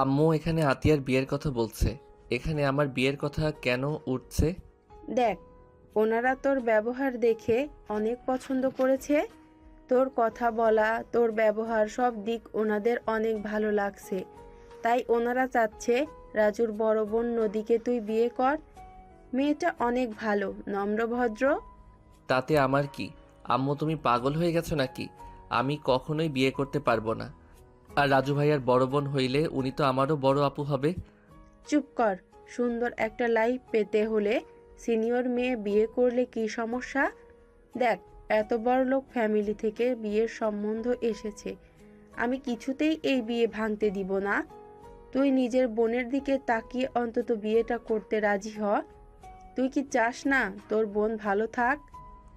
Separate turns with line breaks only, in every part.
আম্মু এখানে আতিয়ার বিয়ের কথা বলছে। এখানে আমার বিয়ের কথা কেন উঠছে?
দেখ, ওনারা তোর ব্যবহার দেখে অনেক পছন্দ করেছে। তোর কথা বলা, তোর ব্যবহার সব দিক ওনাদের অনেক ভালো লাগছে। তাই ওনারা চাচ্ছে রাজুর বড় বোন নদীকে তুই বিয়ে কর। মেয়েটা অনেক ভালো, নম্রভদ্র।
তাতে আমার কি? আম্মু তুমি পাগল হয়ে গেছো নাকি? আমি কখনোই বিয়ে করতে পারবো না। আর রাজু ভাইয়ার বড় বোন হইলে উনি তো আমারও বড় আপু হবে।
চুপ কর। সুন্দর একটা লাইফ পেতে হলে সিনিয়র মেয়ে বিয়ে করলে কি সমস্যা? দেখ, এত বড় লোক ফ্যামিলি থেকে বিয়ের সম্বন্ধ এসেছে। আমি কিছুতেই এই বিয়ে ভাঙতে দিব না। তুই নিজের বোনের দিকে তাকিয়ে অন্তত বিয়েটা করতে রাজি হ। তুই কি চাস না তোর বোন ভালো থাক?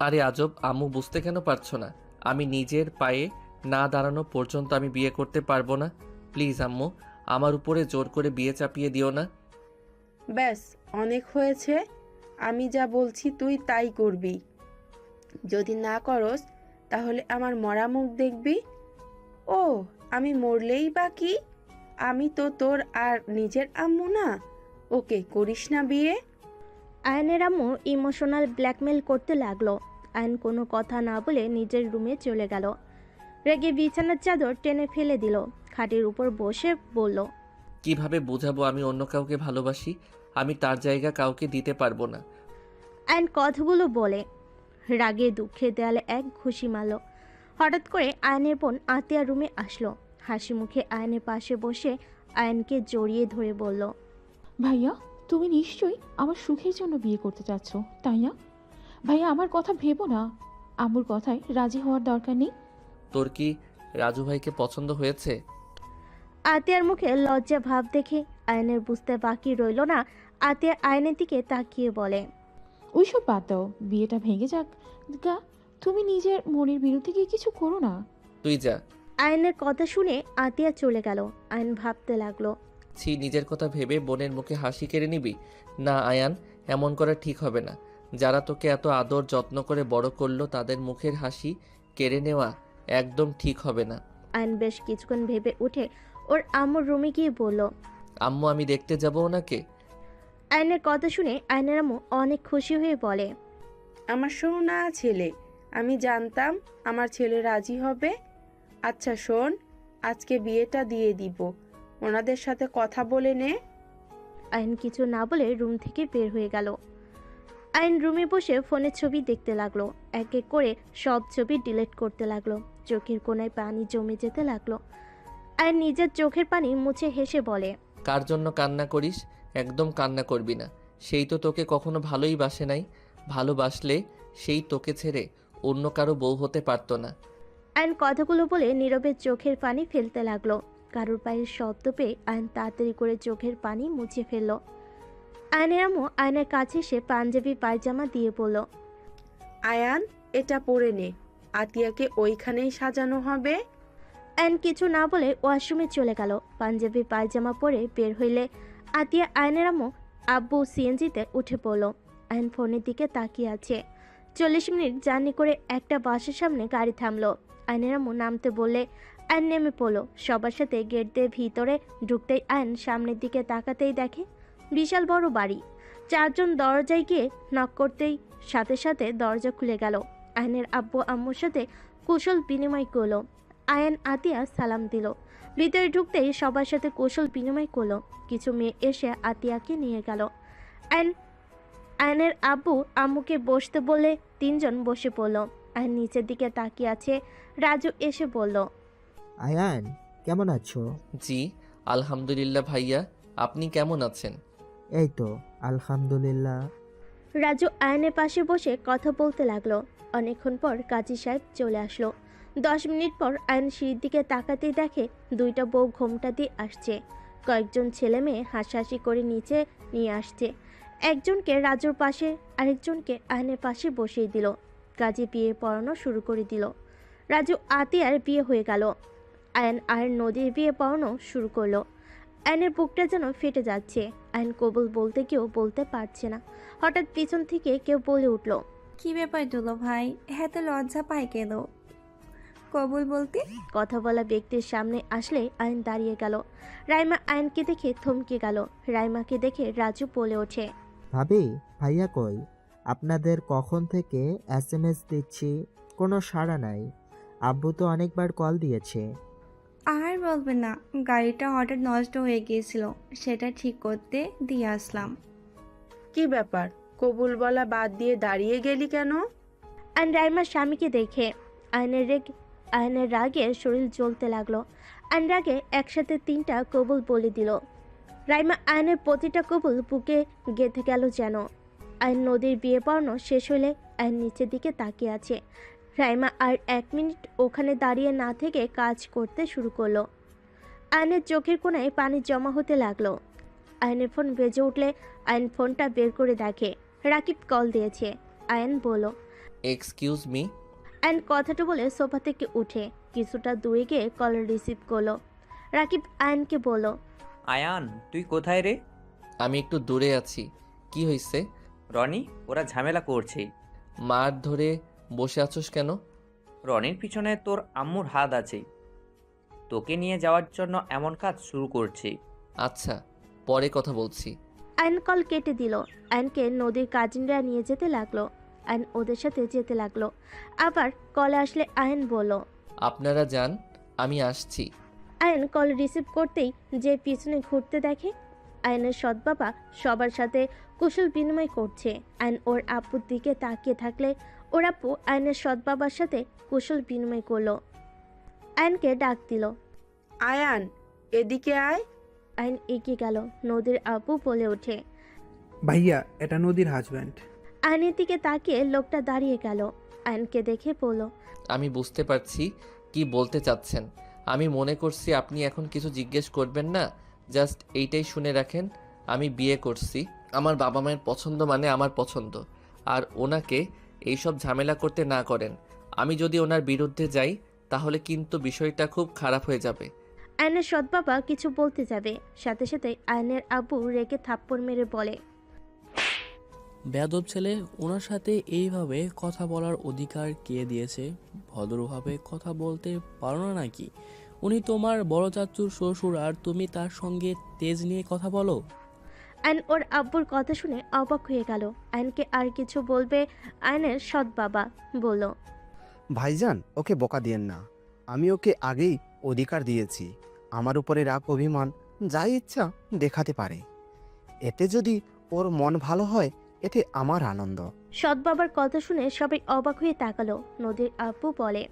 আরে আজব, আম্মু বুঝতে কেন পারছো না? আমি নিজের পায়ে না দাঁড়ানো পর্যন্ত আমি বিয়ে করতে পারবো না। প্লিজ আম্মু, আমার উপরে জোর করে বিয়ে চাপিয়ে দিও না।
ব্যাস, অনেক হয়েছে। আমি যা বলছি তুই তাই করবি। যদি না করস তাহলে আমার মরা মুখ দেখবি। ও, আমি মরলেই বা কি? আমি তো তোর আর নিজের আম্মু না। ওকে, করিস না বিয়ে।
আয়নের আম্মু ইমোশনাল ব্ল্যাকমেল করতে লাগলো। আয়ন কোনো কথা না বলে নিজের রুমে চলে গেল। রেগে বিছানার চাদর টেনে ফেলে দিল। খাটের উপর বসে বলল,
কিভাবে বোঝাবো আমি অন্য কাউকে ভালোবাসি? আমি তার জায়গা কাউকে দিতে পারবো না।
আয়ন কথাগুলো বলে রাগে দুঃখে দেয়ালে এক ঘুষি মারল। হঠাৎ করে আয়নের বোন আতিয়া রুমে আসলো। হাসি মুখে আয়নের পাশে বসে আয়নকে জড়িয়ে ধরে বলল,
ভাইয়া, তুমি নিশ্চয়ই আমার সুখের জন্য বিয়ে করতে চাচ্ছ, তাই না? ভাইয়া, আমার কথা ভেবো না। আম্মুর কথায় রাজি হওয়ার দরকার নেই।
তোর কি রাজু ভাইকে পছন্দ হয়েছে?
আতিয়ার মুখে লজ্জা ভাব দেখে আয়নের বুঝতে বাকি রইল না। আতিয়া আয়নের দিকে তাকিয়ে বলে,
ওইসব বাদ দাও, বিয়েটা ভেঙে যাক গা। তুমি নিজের মনের বিরুদ্ধে গিয়ে কিছু করো না।
তুই যা।
আয়নের কথা শুনে আতিয়া চলে গেল। আয়ন ভাবতে লাগলো,
ছি, নিজের কথা ভেবে বোনের মুখে হাসি কেড়ে নিবি? না আয়ান, এমন করা ঠিক হবে না। যারা তোকে এত আদর যত্ন করে বড় করলো তাদের মুখের হাসি কেড়ে নেওয়া একদম ঠিক হবে না।
আয়ন বেশ কিছুক্ষণ ভেবে উঠে ওর আম্মুর রুমে গিয়ে বলল,
আম্মু আমি দেখতে যাব ওনাকে।
আয়নের কথা শুনে আয়নের আম্মু অনেক খুশি হয়ে বলে,
আমার সোনা ছেলে, আমি জানতাম আমার ছেলে রাজি হবে। আচ্ছা শোন, আজকে বিয়েটা দিয়ে দিব। ওনাদের সাথে কথা বলে নে।
আয়ন কিছু না বলে রুম থেকে বের হয়ে গেল। আয়ন রুমে বসে ফোনের ছবি দেখতে লাগলো। এক এক করে সব ছবি ডিলিট করতে লাগলো। চোখের কোণায় পানি জমে যেতে লাগলো। আয়ন নিজের চোখের পানি মুছে হেসে বলে,
কার জন্য কান্না করিস? একদম কান্না করবি না। সেই তো তোকে কখনো ভালোই বাসে নাই। ভালোবাসলে সেই তোকে ছেড়ে অন্য কারো বউ হতে পারতো না।
আয়ন কথাগুলো বলে নীরবে চোখের পানি ফেলতে লাগলো। কারোর পায়ের শব্দ পেয়ে আয়ন তাড়াতাড়ি করে চোখের পানি মুছে ফেলল। আয়নের আম্মু আয়নের কাছে এসে পাঞ্জাবি পায়জামা দিয়ে বলল,
আয়ান, এটা পরে নে। আতিয়াকে ওইখানেই সাজানো হবে।
আয়ন কিছু না বলে ওয়াশরুমে চলে গেল। পাঞ্জাবি পায়জামা পরে বের হইলে আতিয়া আয়নের আম্মু আব্বু সিএনজিতে উঠে পড়ল। আয়ন ফোনের দিকে তাকিয়ে আছে। 40 মিনিট জার্নি করে একটা বাসের সামনে গাড়ি থামলো। আয়নের আম্মু নামতে বললে আয়ন নেমে পড়লো। সবার সাথে গেট দিয়ে ভিতরে ঢুকতেই আয়ন সামনের দিকে তাকাতেই দেখে বিশাল বড় বাড়ি। 4 জন দরজায় গিয়ে নক করতেই সাথে সাথে দরজা খুলে গেল। আয়নের আব্বু আম্মুর সাথে কুশল বিনিময় করলো। আয়ান আতিয়া সালাম দিল। ভিতরে ঢুকতেই সবার সাথে কৌশল বিনিময় করলো। কিছু মেয়ে এসে আতিয়াকে নিয়ে গেল। আয়নের আব্বু আম্মুকে বসতে বললে 3 জন বসে পড়ল। আয়ন নিচের দিকে তাকিয়ে আছে। রাজু এসে বলল,
আয়ান, কেমন আছো?
জি আলহামদুলিল্লাহ ভাইয়া, আপনি কেমন আছেন?
এই তো আলহামদুলিল্লাহ।
রাজু আয়নের পাশে বসে কথা বলতে লাগলো। অনেকক্ষণ পর কাজী সাহেব চলে আসলো। 10 মিনিট পর আয়ন সিঁড়ির দিকে তাকাতেই দেখে 2টা বউ ঘোমটা দিয়ে আসছে। কয়েকজন ছেলে মেয়ে হাসাহাসি করে নিচে নিয়ে আসছে। একজনকে রাজুর পাশে, আরেকজনকে আয়নের পাশে বসিয়ে দিল। কাজী বিয়ে পড়ানো শুরু করে দিল। রাজু আতিয়ার বিয়ে হয়ে গেল। আয়ন আর নদীর বিয়ে পড়ানো শুরু করলো। আয়নের বুকটা যেন ফেটে যাচ্ছে। আয়ন কবুল বলতে কেউ বলতে পারছে না। হঠাৎ পিছন থেকে কেউ বলে উঠল,
কি ব্যাপার দুলো ভাই, এত লজ্জা পায় কেন? কবুল বলতে?
কথা বলা ব্যক্তির সামনে আসলে আয়ন দাঁড়িয়ে গেল। রাইমা আয়নকে দেখে থমকে গেল। রাইমাকে দেখে রাজু বলে ওঠে,
ভাবি, ভাইয়া কই? আপনাদের কখন থেকে SMS দিচ্ছি, কোনো সাড়া নাই। আব্বু তো অনেকবার কল দিয়েছে।
আর বলবে না, গাড়িটা হঠাৎ নষ্ট হয়ে গিয়েছিল, সেটা ঠিক করতে দিয়ে আসলাম।
কি ব্যাপার, কবুল বলা বাদ দিয়ে দাঁড়িয়ে গেলি কেন?
আয়ন রাইমার স্বামীকে দেখে আয়নের রাগে শরীর জ্বলতে লাগলো। আয়ন রাগে একসাথে 3টা কবুল বলে দিল। রাইমা আয়নের প্রতিটা কবুল বুকে গেঁথে গেল যেন। আয়ন নদীর বিয়ে পড়ানো শেষ হলে আয়ন নিচের দিকে তাকিয়ে আছে। রাইমা আর 1 মিনিট ওখানে দাঁড়িয়ে না থেকে কাজ করতে শুরু করলো। আয়নের চোখের কোণায় পানি জমা হতে লাগলো। আয়নের ফোন বেজে উঠলে আয়ন ফোনটা বের করে দেখে রাকিব কল দিয়েছে। আয়ন বলল,
এক্সকিউজ মি।
আয়ন কথাটা বলে সোফা থেকে উঠে কিছুটা দূরে গিয়ে কল রিসিভ করলো। রাকিব আয়নকে বলল,
আয়ান, তুই কোথায় রে?
আমি একটু দূরে আছি। কি হয়েছে?
রনি, ওরা ঝামেলা করছে।
মার ধরে বসে আছোস কেন?
রনির পিছনে তোর আম্মুর হাত আছে, তোকে নিয়ে যাওয়ার জন্য এমন কাজ শুরু করছে।
আচ্ছা, পরে কথা বলছি।
আয়ন কল কেটে দিল। আয়নকে নদীর কাজিনরা নিয়ে যেতে লাগলো। আয়ন ওদের সাথে যেতে লাগলো। আবার কলে আসলে আয়ন বলল,
আপনারা যান, আমি আসছি।
আয়ন কল রিসিভ করতেই যে পিছনে ঘুরতে দেখে আয়নের সৎ বাবা সবার সাথে কুশল বিনিময় করছে। আয়ন ওর আপুর দিকে তাকিয়ে থাকলে ওর আপু আয়নের সৎ বাবার সাথে কুশল বিনিময় করলো। আয়নকে ডাক দিল।
আয়ান, এদিকে আয়।
আয়ন এগিয়ে গেল। নদীর আপু বলে ওঠে।
ভাইয়া, এটা নদীর হাজব্যান্ড।
আয়নের দিকে তাকিয়ে লোকটা দাঁড়িয়ে গেল। আয়নকে দেখে বলল,
আমি বুঝতে পারছি কি বলতে চাচ্ছেন। আমি মনে করছি আপনি এখন কিছু জিজ্ঞেস করবেন না। জাস্ট এইটাই শুনে রাখেন, আমি বিয়ে করছি। আমার বাবা মায়ের পছন্দ মানে আমার পছন্দ। আর ওনাকে এইসব ঝামেলা করতে না করেন। আমি যদি ওনার বিরুদ্ধে যাই তাহলে কিন্তু বিষয়টা খুব খারাপ হয়ে যাবে।
আয়নের সৎ বাবা কিছু বলতে যাবে, সাথে সাথে আয়নের আব্বু রেগে থাপ্পড় মেরে বলে,
বেয়াদব ছেলে, ওনার সাথে এইভাবে কথা বলার অধিকার কে দিয়েছে? ভদ্রভাবে কথা বলতে পারো না নাকি? উনি তোমার বড় চাচুর শ্বশুর আর তুমি তার সঙ্গে তেজ নিয়ে কথা বলো?
আয়ন ওর আব্বুর কথা শুনে অবাক হয়ে গেল। আয়নকে আর কিছু বলবে আয়নের সৎ বাবা বলল,
ভাইজান, ওকে বকা দিয়েন না। আমি ওকে আগেই অধিকার দিয়েছি। আমার উপরে রাগ অভিমান যা ইচ্ছা দেখাতে পারে। এতে যদি ওর মন ভালো হয়, এতে আমার আনন্দ।
সৎ বাবার কথা শুনে সবাই অবাক হয়ে তাকালো। নদীর আব্বু বলে,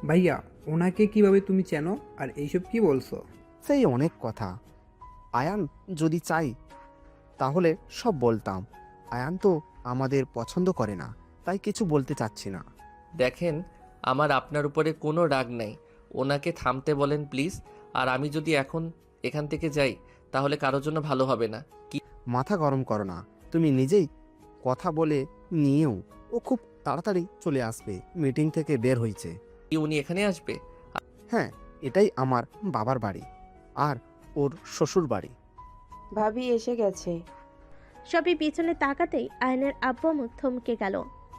ভাইয়া, ওনাকে কিভাবে তুমি চেনো আর এইসব কি বলছো?
সেই অনেক কথা। আয়ান যদি চাই তাহলে সব বলতাম। আয়ান তো আমাদের পছন্দ করে না, তাই কিছু বলতে চাচ্ছি না।
দেখেন, আমার আপনার উপরে কোনো রাগ নাই। ওনাকে থামতে বলেন প্লিজ। আর আমি যদি এখন এখান থেকে যাই তাহলে কারোর জন্য ভালো হবে না।
মাথা গরম করো না। তুমি নিজেই কথা বলে নিয়েও ও খুব তাড়াতাড়ি চলে আসবে। মিটিং থেকে বের হয়েছে।
কি উনি এখানে আসবে?
হ্যাঁ, এটাই আমার বাবার বাড়ি আর ওর শ্বশুর বাড়ি।
ভাবি এসে গেছে।
সবাই পিছনে তাকাতেই আয়নের আব্বু মুখ থমকে গেল।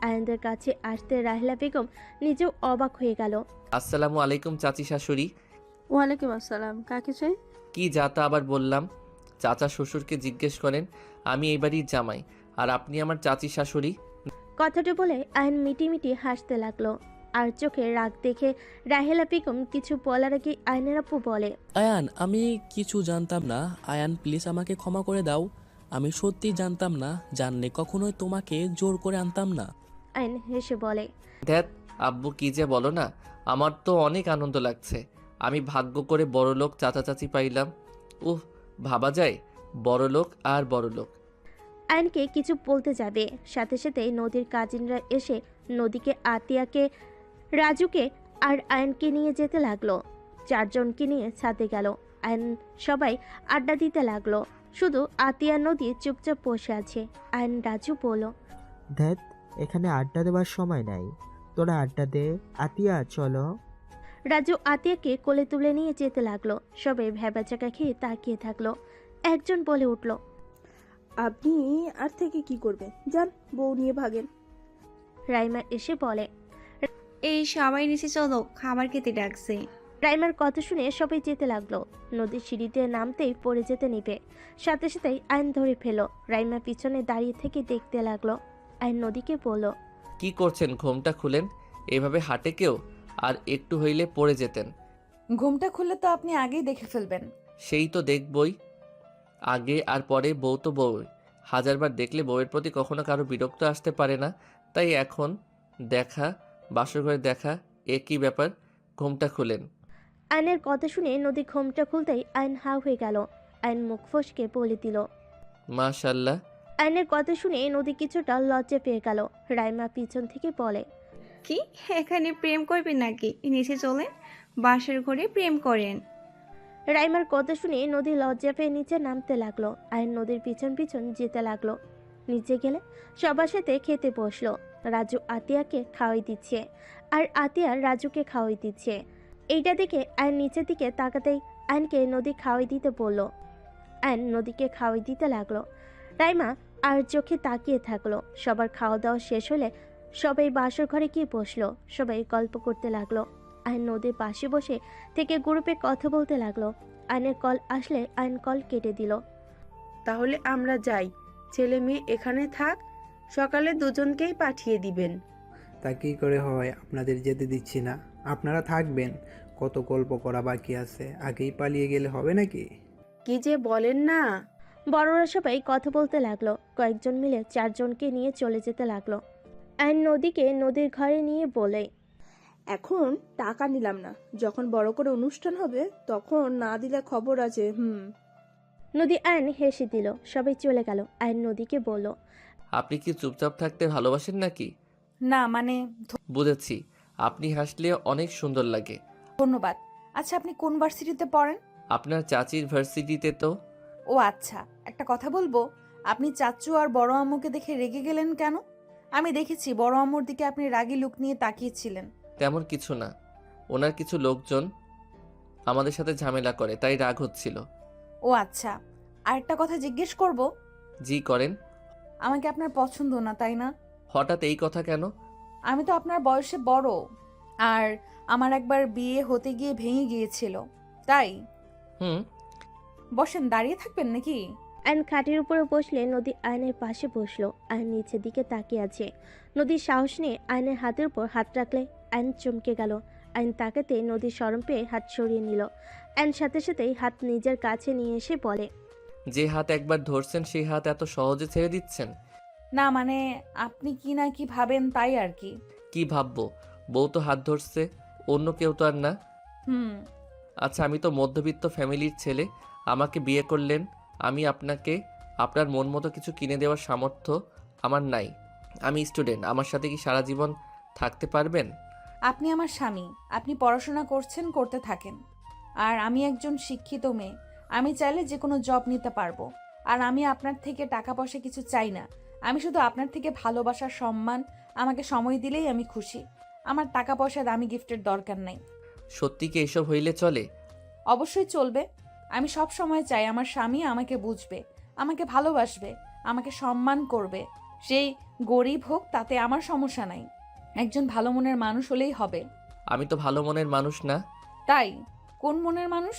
আয়নদের কাছে আসতে রাহিলা বেগম নিজেও অবাক হয়ে গেল।
আসসালামু আলাইকুম চাচি শাশুড়ি।
ওয়ালাইকুম আসসালাম। কাকে চাই?
কি যাতা আবার বললাম? চাচা শ্বশুরকে জিজ্ঞেস করেন। আমি এই বাড়ির জামাই আর আপনি আমার চাচি শাশুড়ি।
কথাটা বলে আয়ন মিটিমিটি হাসতে লাগলো। আর চোখে রাগ দেখে রাহেলা বেগম কিছু বলার আগে আয়নের আপু বলে,
আয়ান, আমি কিছু জানতাম না। আয়ান, প্লিজ আমাকে ক্ষমা করে দাও। আমি সত্যি জানতাম না। জানলে কখনোই তোমাকে জোর করে আনতাম না।
আয়ন হেসে বলে,
ধ্যাত, আব্বু কি যে বলো না। আমার তো অনেক আনন্দ লাগছে। আমি ভাগ্য করে বড়লোক চাচা চাচি পাইলাম। উহ, ভাবা যায় বড়লোক আর বড়লোক।
আয়নকে কিছু বলতে যাবে, সাথে সাথে নদীর কাজিনরা এসে নদীকে, আতিয়াকে, রাজুকে আর আয়নকে নিয়ে যেতে লাগলো। 4 জনকে নিয়ে ছাদে গেল। আয়ন সবাই আড্ডা দিতে লাগলো। শুধু আতিয়া নদী চুপচাপ বসে আছে। আয়ন রাজু বলল,
ধ্যাত, এখানে আড্ডা দেওয়ার সময় নাই। তোরা আড্ডা দে। আতিয়া, চলো।
রাজু আতিয়াকে কোলে তুলে নিয়ে যেতে লাগলো। সবাই ভ্যাবাচাকা খেয়ে তাকিয়ে থাকলো। একজন বলে উঠল,
আপনি আর থেকে কি করবেন? যান, বউ নিয়ে ভাগেন।
রাইমা এসে বলে,
এই সবাই নিচে চলো, খাবার খেতে ডাকছে।
রাইমার কথা শুনে সবাই যেতে লাগলো। নদীর সিঁড়িতে নামতেই পড়ে যেতে নিবে, সাথে সাথেই আইন ধরে ফেলো। রাইমা পিছনে দাঁড়িয়ে থেকে দেখতে লাগলো। আইন নদীকে বলল,
কি করছেন? ঘোমটা খুলেন। এভাবে হাঁটে কেউ? আর একটু হইলে পড়ে যেতেন।
ঘুমটা খুললে তো আপনি আগেই দেখে ফেলবেন।
সেই তো দেখবই, আগে আর পরে। বউ তো বউ, হাজারবার দেখলে বউয়ের প্রতি কখনো কারো বিরক্ত আসতে পারে না। তাই এখন দেখা, বাসর ঘরে দেখা, একই ব্যাপার। ঘোমটা খুলেন।
আইনের কথা শুনে নদী ঘোমটা খুলতেই আইন হা হয়ে গেল। আইন মুখ ফসকে বলে দিল,
মাশাল্লাহ।
আইনের কথা শুনে নদী কিছুটা লজ্জা পেয়ে গেল। রাইমা পিছন থেকে বলে,
কি এখানে প্রেম করবেন নাকি? নিচে চলেন, বাসার ঘরে প্রেম করেন।
রাইমার কথা শুনে নদী লজ্জা পেয়ে নিচে নামতে লাগলো। আইন নদীর পিছন পিছন যেতে লাগলো। নিচে গেলে সবার সাথে খেতে বসলো। রাজু আতিয়াকে খাওয়াই দিচ্ছে, আর আতিয়া রাজুকে খাওয়াই দিচ্ছে। এইটা দেখে আইন নিচের দিকে তাকাতেই আইনকে নদী খাওয়াই দিতে বলল। আইন নদীকে খাওয়াই দিতে লাগলো। রাইমা আর চোখে তাকিয়ে থাকলো। সবার খাওয়া দাওয়া শেষ হলে সবাই বাসর ঘরে গিয়ে বসলো। সবাই গল্প করতে লাগলো। আইন নদীর পাশে বসে থেকে গ্রুপে কথা বলতে লাগলো। আইনের কল আসলে আইন কল কেটে দিল।
তাহলে আমরা যাই, ছেলে মেয়ে এখানে থাক, সকালে দুজনকেই পাঠিয়ে দিবেন।
তা কী করে হয়, আপনাদের যেতে দিচ্ছি না, আপনারা থাকবেন। কত গল্প করা বাকি আছে, আগেই পালিয়ে গেলে হবে নাকি?
কি যে বলেন না।
বড়রা সবাই কথা বলতে লাগলো। কয়েকজন মিলে 4 জনকে নিয়ে চলে যেতে লাগলো। আইন নদীকে নদীর ঘরে নিয়ে বলে,
এখন টাকা নিলাম না, যখন বড় করে অনুষ্ঠান হবে তখন না দিলে খবর আছে।
নদী আইন হেসে দিল। সবাই চলে গেল। আইন নদীকে বলল,
আপনি কি চুপচাপ থাকতে ভালোবাসেন নাকি?
না মানে
বুঝেছি, আপনি হাসলে অনেক সুন্দর লাগে।
ধন্যবাদ। আচ্ছা, আপনি কোন ভার্সিটিতে পড়েন?
আপনার চাচির ভার্সিটিতে তো।
ও আচ্ছা, একটা কথা বলবো, আপনি চাচু আর বড় আম্মুকে দেখে রেগে গেলেন কেন? আমি দেখেছি বড় আম্মুর দিকে আপনি রাগী লুক নিয়ে তাকিয়েছিলেন।
তেমন কিছু না, ওনার কিছু লোকজন আমাদের সাথে ঝামেলা করে, তাই রাগ হচ্ছিল।
ও আচ্ছা, আর একটা কথা জিজ্ঞেস করব।
জি করেন।
আমাকে আপনার পছন্দ না, তাই না?
হঠাৎ এই কথা কেন?
আমি তো আপনার বয়সে বড়, আর আমার একবার বিয়ে হতে গিয়ে ভেঙে গিয়েছিল, তাই।
হুম।
বসেন, দাঁড়িয়ে থাকবেন নাকি?
আইন খাটের উপরে বসলে নদী আয়নের পাশে বসলো। আইন নিচের দিকে তাকিয়ে আছে। নদীর সাহস নিয়ে আইনের হাতের উপর হাত রাখলে আইন চমকে গেল। আইন তাকাতে নদীর শরম পেয়ে হাত সরিয়ে নিল। আইন সাথে সাথেই হাত নিজের কাছে নিয়ে এসে বলে,
যে হাত একবার ধরছেন সেই হাত এত সহজে ছেড়ে দিচ্ছেন?
না মানে আপনি কি না কি ভাবেন তাই আর কি।
কি ভাববো, বউ তো হাত ধরছে, অন্য কেউ তো আর না।
হুম।
আচ্ছা, আমি তো মধ্যবিত্ত ফ্যামিলির ছেলে, আমাকে বিয়ে করলেন, আমি আপনাকে আপনার মন মতো কিছু কিনে দেওয়ার সামর্থ্য আমার নাই। আমি স্টুডেন্ট, আমার সাথে কি সারা জীবন থাকতে পারবেন?
আপনি আমার স্বামী, আপনি পড়াশোনা করছেন, করতে থাকেন। আর আমি একজন শিক্ষিত মেয়ে, আমি চাইলে যে কোনো জব নিতে পারবো। আর আমি আপনার থেকে টাকা পয়সা কিছু চাই না, আমি শুধু আপনার থেকে ভালোবাসা, সম্মান, আমাকে সময় দিলেই আমি খুশি। আমার টাকা পয়সা, দামি গিফটের দরকার নাই।
সত্যি কি এসব হইলে চলে?
অবশ্যই চলবে। আমি সব সময় চাই আমার স্বামী আমাকে বুঝবে, আমাকে ভালোবাসবে, আমাকে সম্মান করবে। সেই গরিব হোক, তাতে আমার সমস্যা নাই, একজন ভালো মনের মানুষ হলেই হবে।
আমি তো ভালো মনের মানুষ না।
তাই কোন মনের মানুষ?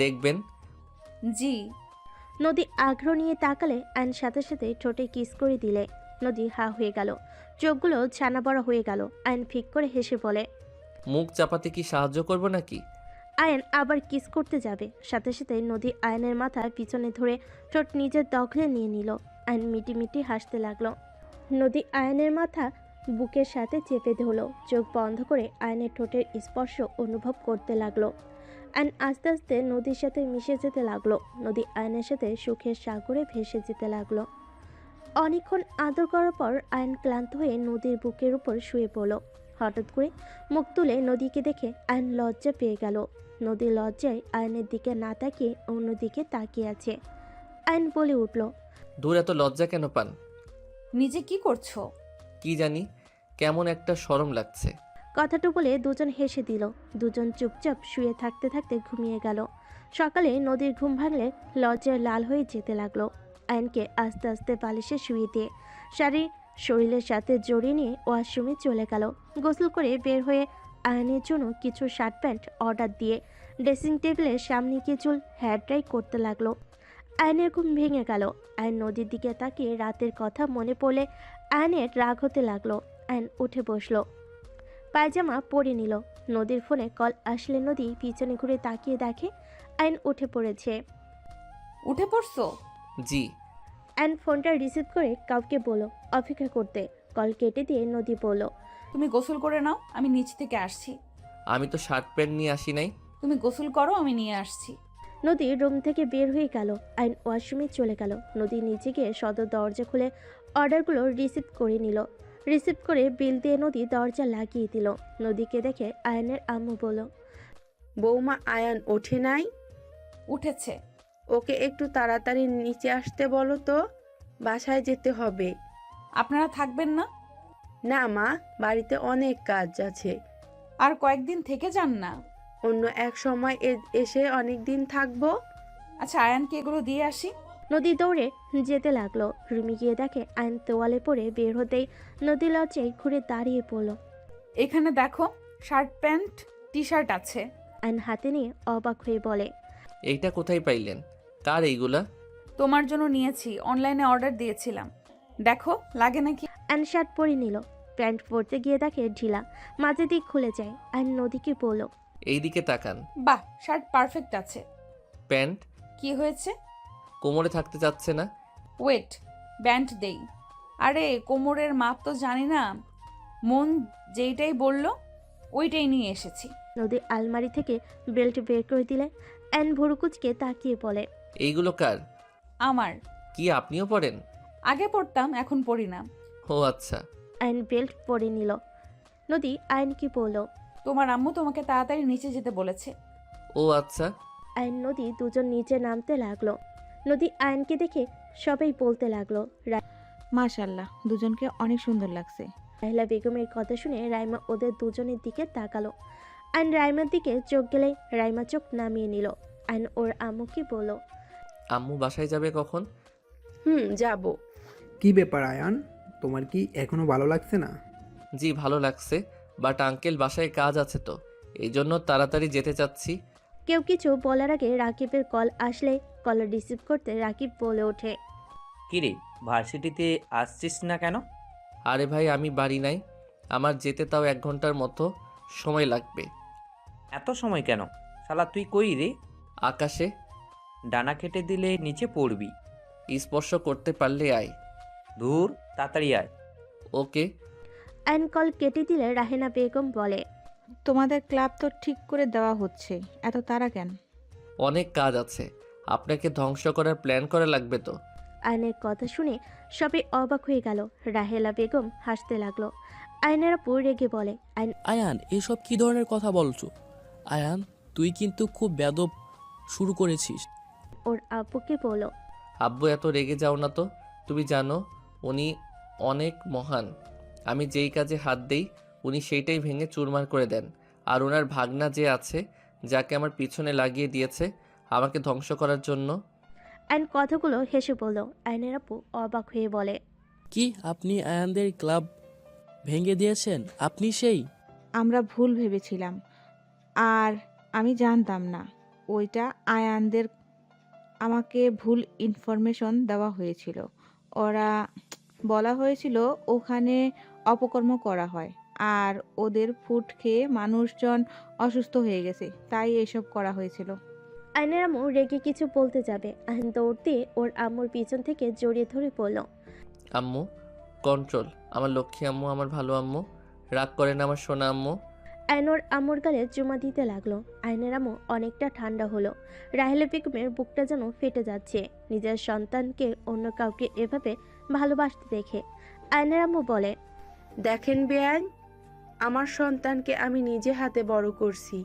দেখবেন।
জি।
নদী আগ্রহ নিয়ে তাকালে আইন সাথে সাথে ঠোঁটে কিস করে দিলে। নদী হা হয়ে গেল, চোখগুলো ছানা বড়া হয়ে গেল। আইন ফিক করে হেসে বলে,
মুখ চাপাতে কি সাহায্য করব নাকি?
আয়ন আবার কিস করতে যাবে, সাথে সাথে নদী আয়নের মাথা পিছনে ধরে ঠোঁট নিজের দখলে নিয়ে নিল। আয়ন মিটি মিটি হাসতে লাগলো। নদী আয়নের মাথা বুকের সাথে চেপে ধরলো। চোখ বন্ধ করে আয়নের ঠোঁটের স্পর্শ অনুভব করতে লাগলো। আয়ন আস্তে আস্তে নদীর সাথে মিশে যেতে লাগলো। নদী আয়নের সাথে সুখের সাগরে ভেসে যেতে লাগলো। অনেকক্ষণ আদর করার পর আয়ন ক্লান্ত হয়ে নদীর বুকের উপর শুয়ে পড়ল। হঠাৎ করে মুখ তুলে নদীকে দেখে আয়ন লজ্জা পেয়ে গেল। নদী লজ্জায় আয়নের দিকে না তাকিয়ে অন্যদিকে তাকিয়ে আছে। আয়ন বলে উঠল,
দূর, এত লজ্জা কেন পান?
নিজে কি করছো?
কি জানি, কেমন একটা শরম লাগছে।
কথাটা বলে দুজন হেসে দিল। দুজন চুপচাপ শুয়ে থাকতে থাকতে ঘুমিয়ে গেল। সকালে নদীর ঘুম ভাঙলে লজ্জায় লাল হয়ে যেতে লাগলো। আয়নকে আস্তে আস্তে বালিশে শুয়ে দিয়ে শাড়ির শরীরের সাথে জড়িয়ে নিয়ে ওয়াশরুমে চলে গেল। গোসল করে বের হয়ে আয়নের জন্য কিছু শার্ট প্যান্ট অর্ডার দিয়ে ড্রেসিং টেবিলের সামনে গিয়ে চুল হেয়ার ড্রাই করতে লাগলো। আয়নের ঘুম ভেঙে গেল। আয়ন নদীর দিকে তাকিয়ে রাতের কথা মনে পড়লে আয়নের রাগ হতে লাগলো। আয়ন উঠে বসলো, পায়জামা পরে নিল। নদীর ফোনে কল আসলে নদী পিছনে ঘুরে তাকিয়ে দেখে আয়ন উঠে পড়েছে।
উঠে পড়ছো?
জি।
আয়ন ফোনটা রিসিভ করে কাউকে বলো অপেক্ষা করতে। কল কেটে দিয়ে নদী বলল,
তুমি গোসল করে নাও, আমি নিচ থেকে আসছি।
আমি তো শার্ট প্যান্ট নিয়ে আসি নাই।
তুমি গোসল করো, আমি নিয়ে আসছি।
নদী রুম থেকে বের হয়ে গেল। আইন ওয়াশরুমে চলে গেল। নদী নিচে গিয়ে সদর দরজা খুলে অর্ডারগুলো রিসিভ করে নিল। রিসিভ করে বিল দিয়ে নদী দরজা লাগিয়ে দিল। নদীকে দেখে আয়নের আম্মু বলল,
বৌমা আয়ান ওঠে নাই?
উঠেছে।
ওকে একটু তাড়াতাড়ি নিচে আসতে বলো তো, বাসায় যেতে হবে।
আপনারা থাকবেন না?
না মা, বাড়িতে অনেক কাজ আছে।
আর কয়েকদিন থেকে যান না।
অন্য এক সময় এসে অনেক দিন থাকবো।
আচ্ছা, আয়ানকে এগুলো দিয়ে আসি।
নদী দৌড়ে যেতে লাগলো। রুমে গিয়ে দেখে আয়ন তোয়ালে পরে বের হতেই নদী লজ্জায় ঘুরে দাঁড়িয়ে পড়ল।
এখানে দেখো, শার্ট প্যান্ট টি শার্ট আছে।
আয়ন হাতে নিয়ে অবাক হয়ে বলে,
এইটা কোথায় পাইলেন? কার এইগুলা?
তোমার জন্য নিয়েছি, অনলাইনে অর্ডার দিয়েছিলাম। দেখো লাগে নাকি।
আয়ন শার্ট পরে নিল। প্যান্ট পরতে গিয়ে দেখে ঢিলা, মাঝে দিক খুলে যায়। আয়ন নদীকে বলল,
এইদিকে তাকান।
বাহ, শার্ট পারফেক্ট আছে।
প্যান্ট
কি হয়েছে?
কোমরে থাকতে চাচ্ছে না।
ওয়েট, ব্যান্ড দেই। আরে কোমরের মাপ তো জানি না, মন যেইটাই বলল ওইটাই নিয়ে এসেছি।
নদী আলমারি থেকে বেল্ট বের করে দিলে আয়ন ভুরুকুচকে তাকিয়ে বলে,
এইগুলো কার?
আমার।
কি আপনিও পরেন?
আগে পড়তাম, এখন পড়ি না।
ও আচ্ছা।
আয়ন বেল্ট পরে নিল। নদী আয়নকে বলল,
তোমার আম্মু তোমাকে তাড়াতাড়ি নিচে যেতে বলেছে।
ও আচ্ছা।
আয়ন নদী দুজন নিচে নামতে লাগলো। নদী আয়নকে দেখে সবাই বলতে লাগলো।
মাশাআল্লাহ, দুজনকে অনেক সুন্দর লাগছে।
রাহিলা বেগমের কথা শুনে রাইমা ওদের দুজনের দিকে তাকালো। আয়ন রাইমার দিকে চোখ গেলে রাইমা চোখ নামিয়ে নিল। আয়ন ওর আম্মুকে বলল,
আম্মু বাসায় যাবে কখন?
যাব।
কি ব্যাপার আয়ান, তোমার কি এখনো ভালো লাগছে না?
জি ভালো লাগছে, বাট আঙ্কেল বাসায় কাজ আছে তো, এই জন্য তাড়াতাড়ি যেতে চাচ্ছি।
কেউ কিছু বলার আগে রাকিবের কল আসলে কল রিসিভ করতে রাকিব বলে ওঠে,
কিরে, ভার্সিটিতে আসছিস না কেন?
আরে ভাই আমি বাড়ি নাই, আমার যেতে তাও 1 ঘন্টার মতো সময় লাগবে।
এত সময় কেন? শালা তুই কই রে?
আকাশে।
ডানা কেটে দিলে নিচে পড়বি।
স্পর্শ করতে পারলে আয়।
ধুর, তাড়াতাড়ি আয়।
ওকে।
আয়ন কল কেটে দিলে রাহেনা বেগম বলে,
তোমাদের ক্লাব তো ঠিক করে দেওয়া হচ্ছে, এত তাড়া কেন?
অনেক কাজ আছে, আপনাকে ধ্বংস করার প্ল্যান করা লাগবে তো।
আয়নের কথা শুনে সবাই অবাক হয়ে গেল। রাহেলা বেগম হাসতে লাগলো। আয়নের আপু রেগে বলে,
আয়ান এসব কি ধরনের কথা বলছো? আয়ান তুই কিন্তু খুব বেদব শুরু করেছিস।
ওর আব্বুকে বলো,
আব্বু এত রেগে যাও না তো, তুমি জানো উনি অনেক মহান। আমি যেই কাজে হাত দেই উনি সেইটাই ভেঙে চুরমার করে দেন। আর ওনার ভাগনা যে আছে, যাকে আমার পিছনে লাগিয়ে দিয়েছে আমাকে ধ্বংস করার জন্য।
আয়ন কথাগুলো হেসে বলল। আয়নের আপু অবাক হয়ে বলে,
কি আপনি আয়ানদের ক্লাব ভেঙে দিয়েছেন? আপনি সেই?
আমরা ভুল ভেবেছিলাম, আর আমি জানতাম না ওইটা আয়ানদের। আমাকে ভুল ইনফরমেশন দেওয়া হয়েছিল। ওরা বলা হয়েছিল ওখানে অপকর্ম করা হয়, আর ওদের ফুড খেয়ে মানুষজন অসুস্থ হয়ে গেছে, তাই এসব করা হয়েছিল।
আয়নের আম্মু রেগে কিছু বলতে যাবে, আয়ন দৌড় দিয়ে ওর আম্মুর পিছন থেকে জড়িয়ে ধরে পড়ল।
আম্মু কন্ট্রোল, আমার লক্ষ্মী আম্মু, আমার ভালো আম্মু, রাগ করেন আমার সোনা আম্মু।
আয়ন ওর আম্মুর গালে চুমা দিতে লাগলো। আয়নের আম্মু অনেকটা ঠান্ডা হলো। রাহেলা বেগমের বুকটা যেন ফেটে যাচ্ছে নিজের সন্তানকে অন্য কাউকে এভাবে ভালোবাসতে দেখে। আয়নের আম্মু বলে,
দেখেন বেআইন, আমার সন্তানকে আমি নিজে হাতে বড় করছি।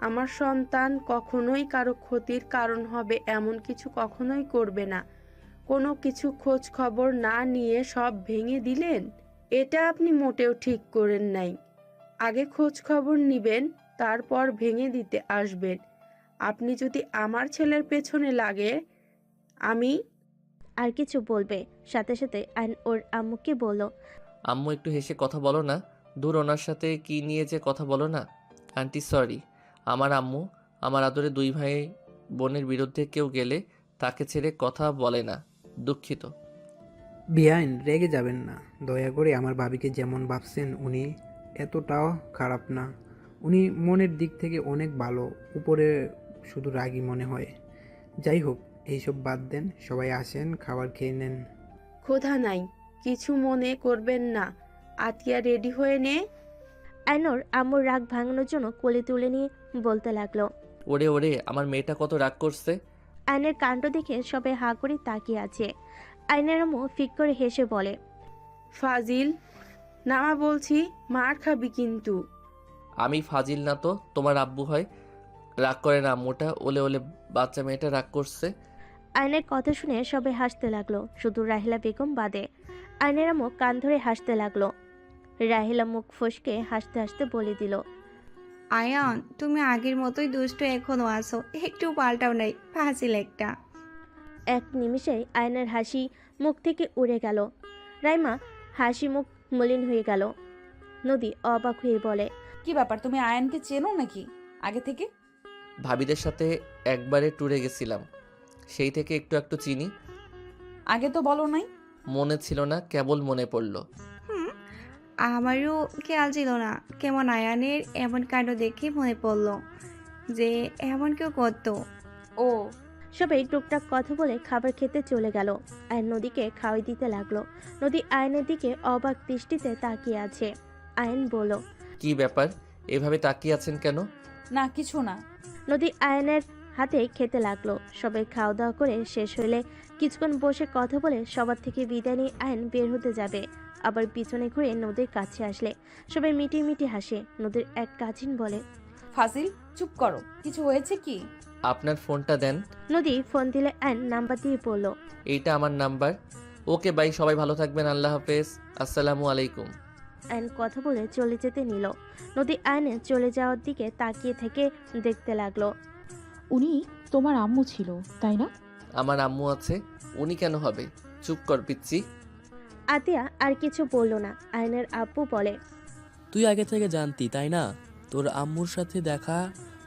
আমার সন্তান কখনোই কারো ক্ষতির কারণ হবে এমন কিছু কখনোই করবে না। কোনো কিছু খোঁজ খবর না নিয়ে সব ভেঙে দিলেন, এটা আপনি মোটেও ঠিক করেন নাই। আগে খোঁজ খবর নিবেন, তারপর ভেঙে দিতে আসবেন। আপনি যদি আমার ছেলের পেছনে লাগে, আমি
আর কিছু বলবে, সাথে সাথে আয়ন ওর আম্মুকে বলল,
আম্মু একটু হেসে কথা বলো না। দূর, ওনার সাথে কি নিয়ে যে কথা বলো না। Aunty sorry. আমার আম্মু আমার আদরে 2 ভাই বোনের বিরুদ্ধে কেউ গেলে তাকে ছেড়ে কথা বলে না। দুঃখিত।
বিয়াইন রেগে যাবেন না, দয়া করে আমার ভাবিকে যেমন ভাবছেন উনি এতটাও খারাপ না। উনি মনের দিক থেকে অনেক ভালো, উপরে শুধু রাগী মনে হয়। যাই হোক, এইসব বাদ দেন, সবাই আসেন, খাবার খেয়ে নেন।
ক্ষুধা নাই, কিছু মনে করবেন না। আতিয়া রেডি হয়ে নে।
আয়নোর আম্মুর রাগ ভাঙানোর জন্য কোলে তুলে নিয়ে বলতে লাগলো।
ওরে ওরে, আমার মেয়েটা কত রাগ করছে।
আয়নের কাণ্ড দেখে সবাই হাঁ করে তাকিয়ে আছে। আয়নের আম্মু ফিক করে হেসে বলে,
ফাজিল, নামা বলছি, মার খাবি কিন্তু।
আমি ফাজিল না তো তোমার আব্বু হয়? রাগ করে না আম্মুটা, ওলে ওলে বাচ্চা মেয়েটা রাগ করছে।
আয়নের কথা শুনে সবাই হাসতে লাগলো, শুধু রাহিলা বেগম বাদে। আয়নের আম্মু কান ধরে হাসতে লাগলো। রাহিলা মুখ ফসকে হাসতে হাসতে বলে দিল,
আয়ান, তুমি আগের মতোই দুষ্ট এখনো আছো, একটু পাল্টাও নাই, ফাজিল একটা।
এক নিমিষেই আয়নের হাসি মুখ থেকে উড়ে গেল। রাইমা হাসি মুখ মলিন হয়ে গেল। নদী অবাক হয়ে বলে,
কি ব্যাপার, তুমি আয়ানকে চেনো নাকি আগে থেকে?
ভাবিদের সাথে একবারে ট্যুরে গেছিলাম, সেই থেকে একটু একটু চিনি।
আগে তো বলো নাই।
মনে ছিল না, কেবল মনে পড়লো।
আমারও খেয়াল ছিল না, কেমন আয়ানের এমন কাণ্ড দেখে মনে পড়লো যে এমন কেউ করতো।
ও,
সবাই টুকটাক কথা বলে খাবার খেতে চলে গেল। আয়ন নদীকে খাওয়াই দিতে লাগলো। নদী আয়নের দিকে অবাক দৃষ্টিতে তাকিয়ে আছে। আয়ন বলল,
কি ব্যাপার, এভাবে তাকিয়ে আছেন কেন?
না কিছু না।
নদী আয়নের হাতে খেতে লাগলো। সবাই খাওয়া দাওয়া করে শেষ হলে কিছুক্ষণ বসে কথা বলে সবার থেকে বিদায় নিয়ে আয়ন বের হতে যাবে। আবার পিছনে ঘুরে নদীর কাছে আসলে সবাই মিটি মিটি হাসে। নদীর এক কাজিন বলে,
ফাজিল, চুপ করো, কিছু হয়েছে কি?
আপনার ফোনটা দেন।
নদী ফোন দিলে আয়ন নাম্বার দিয়ে বলল,
এইটা আমার নাম্বার। ওকে বাই, সবাই ভালো থাকবেন, আল্লাহ হাফেজ, আসসালামু আলাইকুম।
আয়ন কথা বলে চলে যেতে নিল। নদী আয়নে চলে যাওয়ার দিকে তাকিয়ে থেকে দেখতে লাগলো।
উনি তোমার আম্মু ছিল, তাই না?
আমার আম্মু আছে, উনি কেন হবে? চুপ কর পিচ্ছি।
আতিয়া আর কিছু বলল না। আয়নের আব্বু বলে,
তুই আগে থেকে জানতি তাই না? তোর আম্মুর সাথে দেখা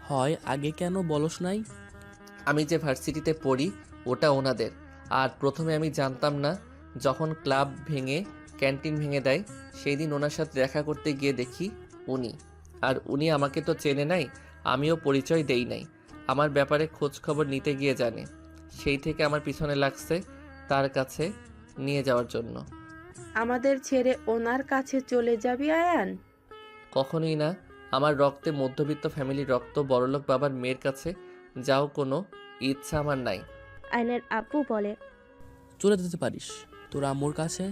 হয় আগে কেন বলস নাই?
আমি যে ভার্সিটিতে পড়ি ওটা ওনাদের। আর প্রথমে আমি জানতাম না, যখন ক্লাব ভেঙে ক্যান্টিন ভেঙে দেয় সেই দিন ওনার সাথে দেখা করতে গিয়ে দেখি উনি। আর উনি আমাকে তো চেনে নাই, আমিও পরিচয় দেই নাই। আমার ব্যাপারে খোঁজ খবর নিতে গিয়ে জানে, সেই থেকে আমার পিছনে লাগছে তার কাছে নিয়ে যাওয়ার জন্য।
আমাদের ছেড়ে ওনার কাছে চলে যাবি আয়ান?
কখনোই না। আমার রক্তে মধ্যবিত্ত ফ্যামিলির রক্ত, বড়লোক বাবার মেয়ের কাছে যাও কোনো ইচ্ছা আমার নাই।
আয়নের আব্বু বলে,
চলে যেতে পারিস তোর আম্মুর কাছে।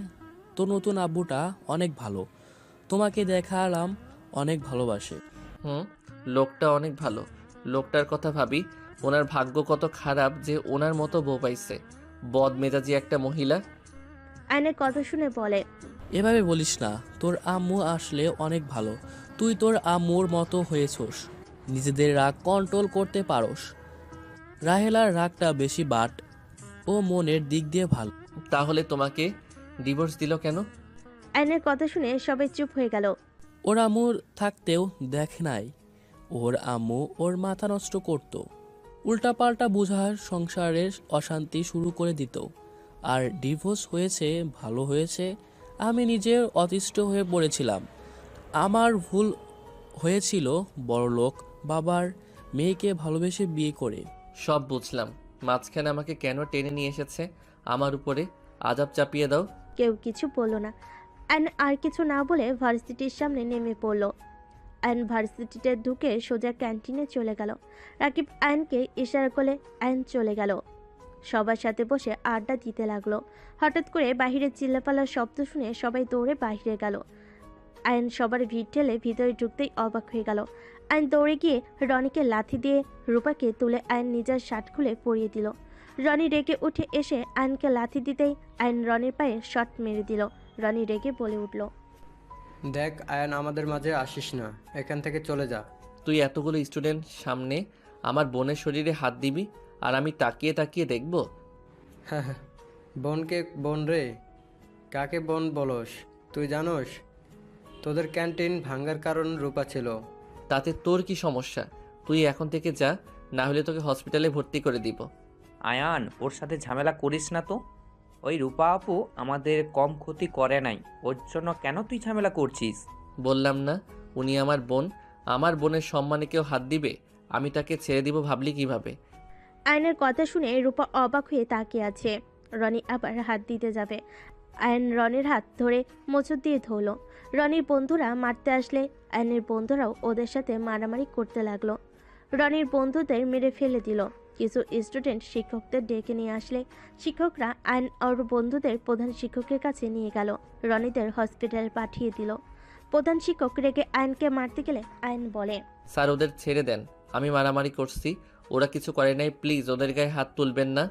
তোর নতুন আব্বুটা অনেক ভালো, তোমাকে দেখালাম অনেক ভালোবাসে।
লোকটা অনেক ভালো। লোকটার কথা ভাবি, ওনার ভাগ্য কত খারাপ যে ওনার মতো বউ পাইছে। বদমেজাজি একটা মহিলা।
আয়নের কথা শুনে বলে,
এভাবে বলিস না, তোর আম্মু আসলে অনেক ভালো। তুই তোর আম্মুর মতো হয়েছোস, নিজেদের রাগ কন্ট্রোল করতে পারোস। রাহেলার রাগটা বেশি, বাট ও মনের দিক দিয়ে ভালো।
তাহলে তোমাকে ডিভোর্স দিল কেন?
আয়নের কথা শুনে সবাই চুপ হয়ে গেল।
ওর আম্মুর থাকতেও দেখ নাই ওর আম্মু ওর মাথা নষ্ট করত, উল্টাপাল্টা বুঝার সংসারের অশান্তি শুরু করে দিত। আর ডিভোর্স হয়েছে, ভালো হয়েছে। আমি নিজে অতিষ্ঠ হয়ে পড়েছিলাম। আমার ভুল হয়েছিল বড়লোক বাবার মেয়েকে ভালোবেসে বিয়ে করে।
সব বুঝলাম, মাঝখানে আমাকে কেন টেনে নিয়ে এসেছে আমার উপরে আজাব চাপিয়ে দাও।
কেউ কিছু বলল না। আয়ন আর কিছু না বলে ভার্সিটির সামনে নেমে পড়ল। আয়ন ভার্সিটিতে ঢুকে সোজা ক্যান্টিনে চলে গেল। রাকিব আয়নকে ইশারা করলে আয়ন চলে গেল। সবার সাথে বসে আড্ডা দিতে লাগলো। হঠাৎ করে বাহিরে চিল্লাপাল্লার শব্দ শুনে সবাই দৌড়ে বাহিরে গেল। আয়ন সবার ভিড় ঠেলে ভিতরে ঢুকতেই অবাক হয়ে গেল। আয়ন দৌড়ে গিয়ে রনিকে লাথি দিয়ে রূপাকে তুলে আয়ন নিজের শার্ট খুলে পরিয়ে দিল। রনি রেগে উঠে এসে আয়নকে লাথি দিতেই আয়ন রনির পায়ে শট মেরে দিল। রনি রেগে বলে উঠল,
দেখ আয়ান, আমাদের মাঝে আসিস না, এখান থেকে চলে যা।
তুই এতগুলো স্টুডেন্ট সামনে আমার বোনের শরীরে হাত দিবি আর আমি তাকিয়ে তাকিয়ে দেখব?
হ্যাঁ, বোনকে বোন রে, কাকে বোন বলস? তুই জানোস তোদের ক্যান্টিন ভাঙ্গার কারণ রূপা ছিল।
তাতে তোর কি সমস্যা? তুই এখন থেকে যা, না হলে তোকে হসপিটালে ভর্তি করে দিব।
আয়ান, ওর সাথে ঝামেলা করিস না তো। ওই রূপা আপু আমাদের কম ক্ষতি করে নাই, ওর জন্য কেন তুই ঝামেলা করছিস?
বললাম না উনি আমার বোন, আমার বোনের সম্মানে কেউ হাত দিবে? আমি তাকে ছেড়ে দিব ভাবলি কিভাবে?
আয়নের কথা শুনে রূপা অবাক হয়ে তাকিয়ে আছে। রনি আবার হাত দিতে যাবে, আয়ন রনির হাত ধরে মোচড় দিয়ে ধরল। রনির বন্ধুরা মারতে আসলে আয়নের বন্ধুরাও ওদের সাথে মারামারি করতে লাগলো। রনির বন্ধুদের মেরে ফেলে দিল। কিছু স্টুডেন্ট শিক্ষকদের ডেকে নিয়ে আসলে শিক্ষকরা আয়ন ওর বন্ধুদের প্রধান শিক্ষকের কাছে নিয়ে গেল। রনিদের হসপিটালে পাঠিয়ে দিল। প্রধান শিক্ষক রেগে আয়নকে মারতে গেলে আয়ন বলে,
স্যার ওদের ছেড়ে দেন, আমি মারামারি করছি, ওরা কিছু করে নাই, প্লিজ ওদের গায়ে হাত তুলবেন না।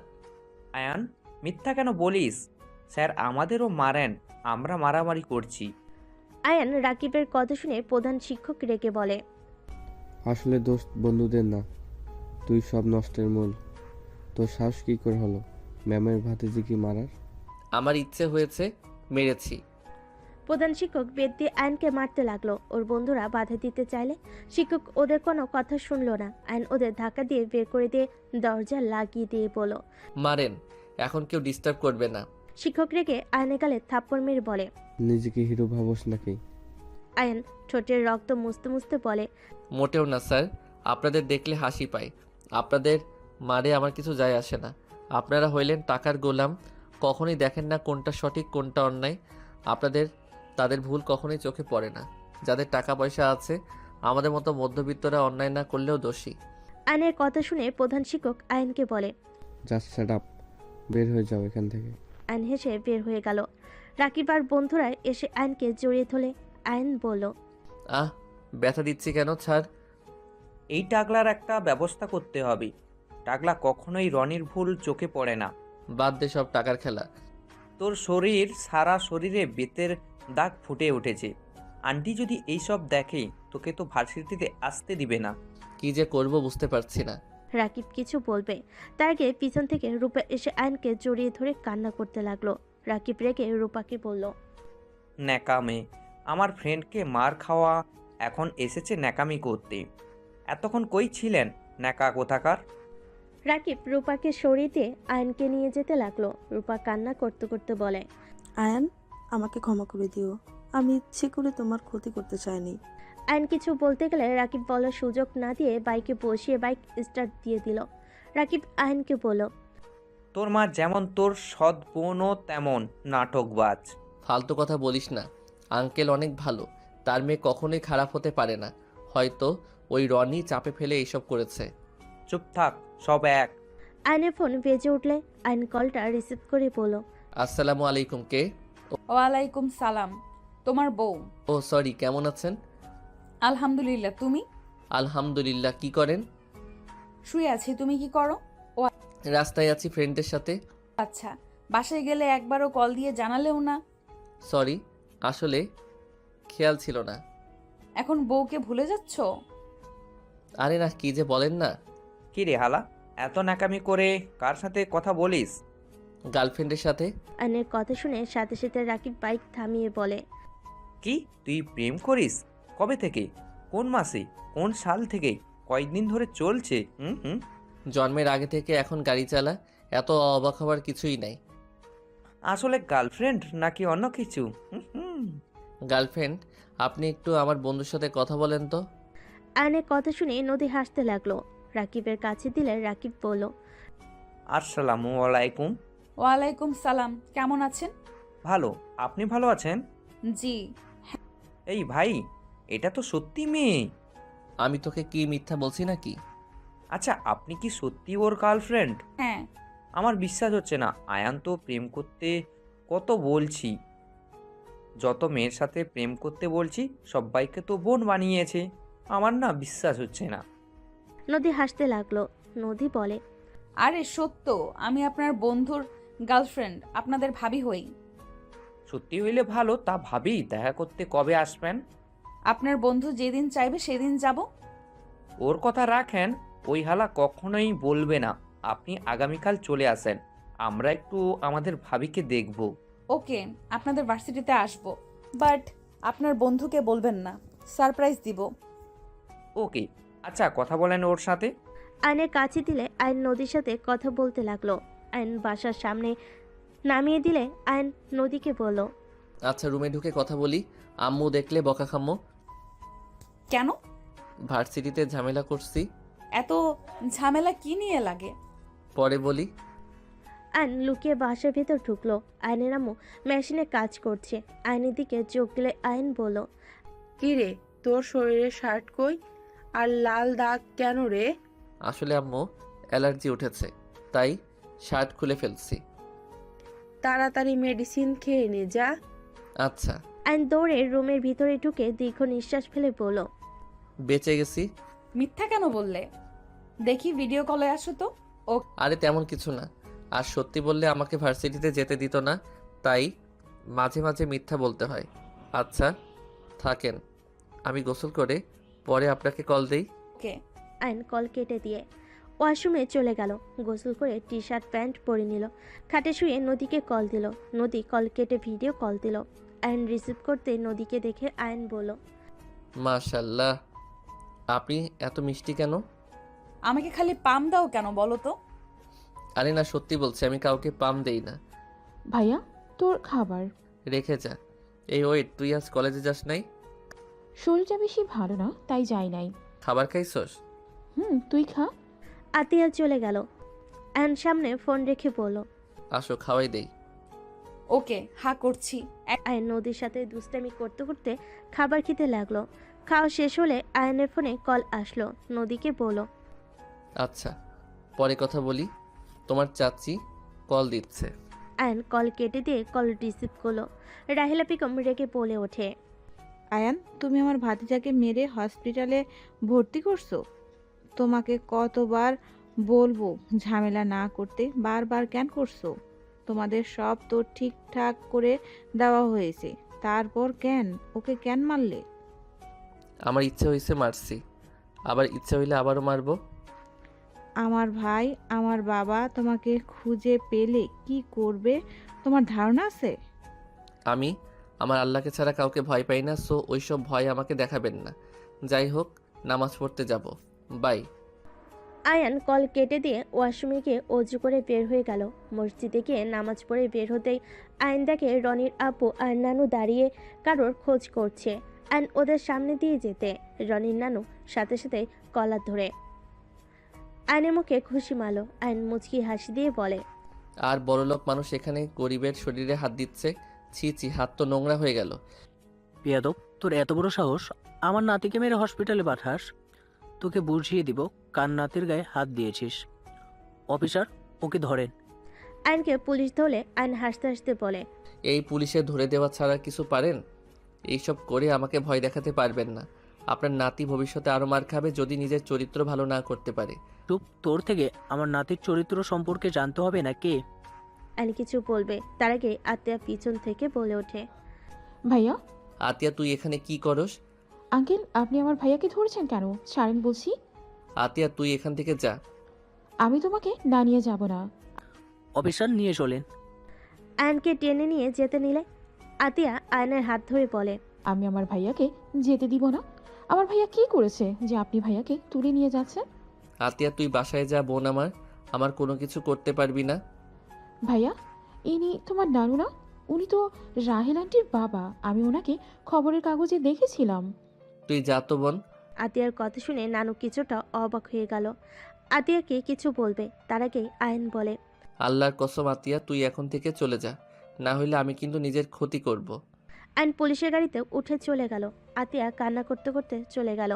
আয়ান, মিথ্যা কেন বলিস? স্যার আমাদেরও মারেন, আমরা মারামারি করছি।
আয়ন রাকিবের কথা শুনে প্রধান শিক্ষক রেগে বলে,
আসলে দোষ বন্ধুদের না, তুই সব নষ্টের মূল। তোর সাহস কি করে হলো ম্যামের ভাতিজিকে মারার?
আমার ইচ্ছে হয়েছে, মেরেছি।
প্রধান শিক্ষক বেত দিয়ে আয়নকে মারতে লাগলো। ওর বন্ধুরা বাধা দিতে চাইলে শিক্ষক ওদের কোনো কথা শুনলো না। আয়ন ওদের ধাক্কা দিয়ে বের করে দিয়ে দরজা লাগিয়ে দিয়ে বলল,
মারেন, এখন কেউ ডিস্টার্ব করবে না।
শিক্ষক রেগে আয়নে গালে থাপ্পড় মেরে বলে।
নিজেকে হিরো ভাবস নাকি?
আয়ন ঠোঁটের রক্ত মুছতে মুছতে বলে,
মোটেও না স্যার, আপনাদের দেখলে হাসি পায়। আপনাদের মারে আমার কিছু যায় আসে না। আপনারা হইলেন টাকার গোলাম, কখনোই দেখেন না কোনটা সঠিক কোনটা অন্যায়। তাদের ভুল কখনোই চোখে পড়ে না। যাদের টাকা পয়সা আছে, আমাদের মতো মধ্যবিত্তরা অন্যায় না করলেও দোষী।
আয়নের কথা শুনে প্রধান শিক্ষক আয়নকে বলে,
জাস্ট শাট আপ, বের হয়ে যাও এখান থেকে।
আয়ন হেসে বের হয়ে গেল। রাকিব আর বন্ধুরা এসে আয়নকে জড়িয়ে ধরে আয়ন বলল,
ব্যথা দিচ্ছি কেন, ছাড়।
এই টাকলার একটা ব্যবস্থা করতে হবে। টাকলা কখনোই রনির ভুল চোখে পড়ে না।
বাদ দে সব টাকার খেলা।
তোর সারা শরীরে বেতের দাগ ফুটে উঠেছে। আন্টি যদি এইসব দেখে তোকে তো ভার্সিটিতে আসতে দিবে না।
কি যে করব বুঝতে পারছি না।
রাকিব কিছু বলবে তার আগে পিছন থেকে রূপা এসে আয়নকে জড়িয়ে ধরে কান্না করতে লাগলো। রাকিব রেগে রূপাকে বলল,
ন্যাকামে, আমার ফ্রেন্ডকে মার খাওয়া এখন এসেছে ন্যাকামি করতে। এতক্ষণ কই ছিলেন ন্যাকা কোথাকার?
রাকিব রূপাকে সরিয়ে দিয়ে আয়নকে নিয়ে যেতে লাগলো। রূপা কান্না করতে করতে বলে,
আয়ান, আমাকে ক্ষমা করে দিও, আমি ইচ্ছে করে তোমার ক্ষতি করতে চাইনি।
আয়ন কিছু বলতে গেলে রাকিব বলার সুযোগ না দিয়ে বাইকে বসিয়ে বাইক স্টার্ট দিয়ে দিল। রাকিব আয়নকে বলল,
তোর মা যেমন তোর সৎ বোনও তেমন নাটকবাজ।
ফালতু কথা বলিস না, আঙ্কেল অনেক ভালো, তার মেয়ে কখনোই খারাপ হতে পারে না। হয়তো ওই রনি চাপে ফেলে এইসব করেছে।
চুপ থাক, সব এক।
আয়নের ফোন বেজে উঠলে আয়ন কলটা রিসিভ করে বলল,
আসসালামু আলাইকুম, কে?
ওয়ালাইকুম সালাম, তোমার বউ।
ও সরি, কেমন আছেন?
আলহামদুলিল্লাহ, তুমি?
আলহামদুলিল্লাহ। কি করেন?
শুয়ে আছি, তুমি কি করো? ও
রাস্তায় আছি ফ্রেন্ডের সাথে।
আচ্ছা, বাসায় গেলে একবারও কল দিয়ে জানালেও না।
সরি, আসলে খেয়াল ছিল না।
এখন বউকে ভুলে যাচ্ছ?
আরে না, কি যে বলেন না।
কি রে হালা, এত ন্যাকামি করে কার সাথে কথা বলিস?
গার্লফ্রেন্ডের সাথে।
আয়নের কথা শুনে সাথে সাথে রাকিব বাইক থামিয়ে বলে,
কি, তুই প্রেম করিস? কবে থেকে? কোন মাসে? কোন সাল থেকে? কয়েকদিন ধরে চলছে?
জন্মের আগে থেকে এখন গাড়ি চালা, এত অবাক হওয়ার কিছুই নাই।
আসলে গার্লফ্রেন্ড নাকি অন্য কিছু?
গার্লফ্রেন্ড। আপনি একটু আমার বন্ধুর সাথে কথা বলেন তো।
আয়নের কথা শুনে নদী হাসতে লাগলো। রাকিবের কাছে দিলে রাকিব বলল,
আসসালামু আলাইকুম।
ওয়ালাইকুম সালাম, কেমন আছেন?
ভালো, আপনি ভালো আছেন?
জি।
এই ভাই, এটা তো সত্যি মেয়ে।
আমি তোকে কি মিথ্যা বলছি নাকি?
আচ্ছা, আপনি কি সত্যি ওর গার্লফ্রেন্ড?
হ্যাঁ।
আমার বিশ্বাস হচ্ছে না। আয়ান তো প্রেম করতে কত বলছি, যত মেয়ের সাথে প্রেম করতে বলছি সবাইকে তো বোন বানিয়েছে। আমার না বিশ্বাস হচ্ছে না।
নদী হাসতে লাগলো। নদী বলে,
আরে সত্য, আমি আপনার বন্ধুর গার্লফ্রেন্ড, আপনাদের ভাবি হই।
সত্যি হইলে ভালো, তা ভাবি দেখা করতে কবে আসবেন?
আপনার বন্ধু যেদিন চাইবে সেদিন যাব।
ওর কথা রাখেন, ওই হালা কখনোই বলবে না আপনি আগামীকাল চলে আসেন। আমরা একটু আমাদের ভাবিকে দেখব।
ওকে, আপনাদের ভার্সিটিতে আসবো, বাট আপনার বন্ধুকে বলবেন না, সারপ্রাইজ দিব।
ওকে, আচ্ছা কথা বলেন ওর সাথে।
আয়নের কাছে দিলে আয়ন নদীর সাথে কথা বলতে লাগলো। আয়ন বাসার সামনে নামিয়ে দিলে আয়ন নদীকে বলল,
আচ্ছা রুমে ঢুকে কথা বলি, আম্মু দেখলে বকা খাম্মু।
কেন?
ভার্সিটিতে ঝামেলা করছি।
এত ঝামেলা কি নিয়ে লাগে?
পরে বলি।
আয়ন লুকিয়ে বাসার ভেতর ঢুকলো। আয়নের আম্মু মেশিনে কাজ করছে। আয়নের দিকে চোখ দিলে আয়ন বলল,
কি রে, তোর শরীরে শার্ট কই আর লাল দাগ কেন রে?
আসলে আম্মু অ্যালার্জি উঠেছে, তাই শার্ট খুলে ফেলছি।
তাড়াতাড়ি মেডিসিন খেয়ে নে যা।
আচ্ছা।
আয়ন দৌড়ে রুমের ভিতরে ঢুকে দীর্ঘ নিঃশ্বাস ফেলে বলল,
বেঁচে গেছি।
মিথ্যা কেন বললে? দেখি ভিডিও কলে আসো তো। ও
আরে তেমন কিছু না, আর সত্যি বললে আমাকে ভার্সিটিতে যেতে দিত না, তাই মাঝে মাঝে মিথ্যা বলতে হয়। আচ্ছা থাকেন, আমি গোসল করে পরে আপনাকে কল দেই।
ওকে।
আয়ন কল কেটে দিয়ে ওয়াশরুমে চলে গেল। গোসল করে টি শার্ট প্যান্ট পরে নিল। খাটে শুয়ে নদীকে কল দিল। নদী কল কেটে ভিডিও কল দিল। আয়ন রিসিভ করতে নদীকে দেখে আয়ন বলল,
মাশাল্লাহ, আপনি এত মিষ্টি কেন?
আমাকে খালি পাম দাও কেন বলো তো?
আরে না, সত্যি বলছি, আমি কাউকে পাম দেই না।
ভাইয়া, তোর খাবার।
রেখে যা। এই ওয়েট, তুই আজ কলেজে যাস নাই?
শরীরটা বেশি ভালো না, তাই যাই নাই।
খাবার খাইছস?
তুই খা।
আতিয়া চলে গেল। আয়ন সামনে ফোন রেখে বলল,
আসো খাওয়াই দেই।
ওকে, হা করছি।
আয়ন নদীর সাথে দুষ্টামি করতে করতে খাবার খেতে লাগলো। খাওয়া শেষ হলে আয়নের ফোনে কল আসলো। নদীকে বলল,
আচ্ছা পরে কথা বলি, তোমার চাচি কল দিচ্ছে।
আয়ন কল কেটে দিয়ে কল রিসিভ করলো। রাহিলা বেগম রেগে বলে ওঠে,
আয়ান, তুমি আমার ভাতিজাকে মেরে হসপিটালে ভর্তি করছো? তোমাকে কতবার বলবো ঝামেলা না করতে, বারবার কেন করছো? তোমাদের সব তো ঠিকঠাক করে দেওয়া হয়েছে, তারপর কেন ওকে কেন মারলে?
আমার ইচ্ছে হয়েছে মারছি, আবার ইচ্ছে হইলে আবারও মারবো।
আমার ভাই, আমার বাবা তোমাকে খুঁজে পেলে কি করবে তোমার ধারণা আছে?
আমি আমার আল্লাহকে ছাড়া কাউকে ভয় পাই না, সো ওইসব ভয় আমাকে দেখাবেন না। যাই হোক, নামাজ পড়তে যাব, বাই।
আয়ান কল কেটে দিয়ে ওয়াশরুমে গিয়ে অজু করে বের হয়ে গেল। মসজিদে গিয়ে নামাজ পড়ে বের হতেই আয়ন দেখে রনির আব্বু আর নানু দাঁড়িয়ে কারোর খোঁজ করছে। আয়ন ওদের সামনে দিয়ে যেতে রনির নানু সাথে সাথে কলার ধরে আয়নের মুখে খুশি মালো। আয়ন মুচকি হাসি দিয়ে বলে,
আর বড়লোক মানুষ এখানে গরিবের শরীরে হাত দিচ্ছে, ছি ছি, হাত তো নোংরা হয়ে গেল।
বেয়াদব, তোর এত বড় সাহস আমার নাতিকে মেরে হসপিটালে পাঠাস? তোকে বুঝিয়ে দিব কার নাতির গায়ে হাত দিয়েছিস। অফিসার, ওকে ধরেন।
আয়নকে পুলিশ ধরলে আয়ন হাসতে হাসতে বলে,
এই পুলিশে ধরে দেওয়া ছাড়া কিছু পারেন? এইসব করে আমাকে ভয় দেখাতে পারবেন না। আপনার নাতি ভবিষ্যতে আরও মার খাবে যদি নিজের চরিত্র ভালো না করতে পারে।
চুপ, তোর থেকে আমার নাতির চরিত্র সম্পর্কে জানতে হবে না কে?
আয়ন কিছু বলবে তার আগে আত্মীয়া পিছন থেকে বলে ওঠে,
ভাইয়া।
আতিয়া, তুই এখানে কি করস?
আঙ্কেল, আপনি আমার ভাইয়াকে ধরেছেন কেন? ছাড়েন বলছি।
আতিয়া, তুই এখান থেকে যা।
আমি তোমাকে না নিয়ে যাব না।
অফিসার, নিয়ে চলেন।
আয়নকে টেনে নিয়ে যেতে নিলে আতিয়া আয়নের হাত ধরে বলে,
আমি আমার ভাইয়াকে যেতে দিব না। আমার ভাইয়া কি করেছে যে আপনি ভাইয়াকে তুলে নিয়ে যাচ্ছেন?
আতিয়া, তুই বাসায় যা, বোন আমার কোনো কিছু করতে পারবি না।
ভাইয়া, ইনি তোমার নানু না? উনি তো রাহেল আন্টির বাবা। আমি ওনাকে খবরের কাগজে দেখেছিলাম।
তুই যা তো বোন।
আতিয়ার কথা শুনে নানু কিছুটা অবাক হয়ে গেল। আতিয়াকে কিছু বলবে তার আগেই আয়ন বলে,
আল্লাহর কসম আতিয়া, তুই এখন থেকে চলে যা, না হলে আমি কিন্তু নিজের ক্ষতি করব।
আয়ন পুলিশের গাড়িতে উঠে চলে গেল। আতিয়া কান্না করতে করতে চলে গেল।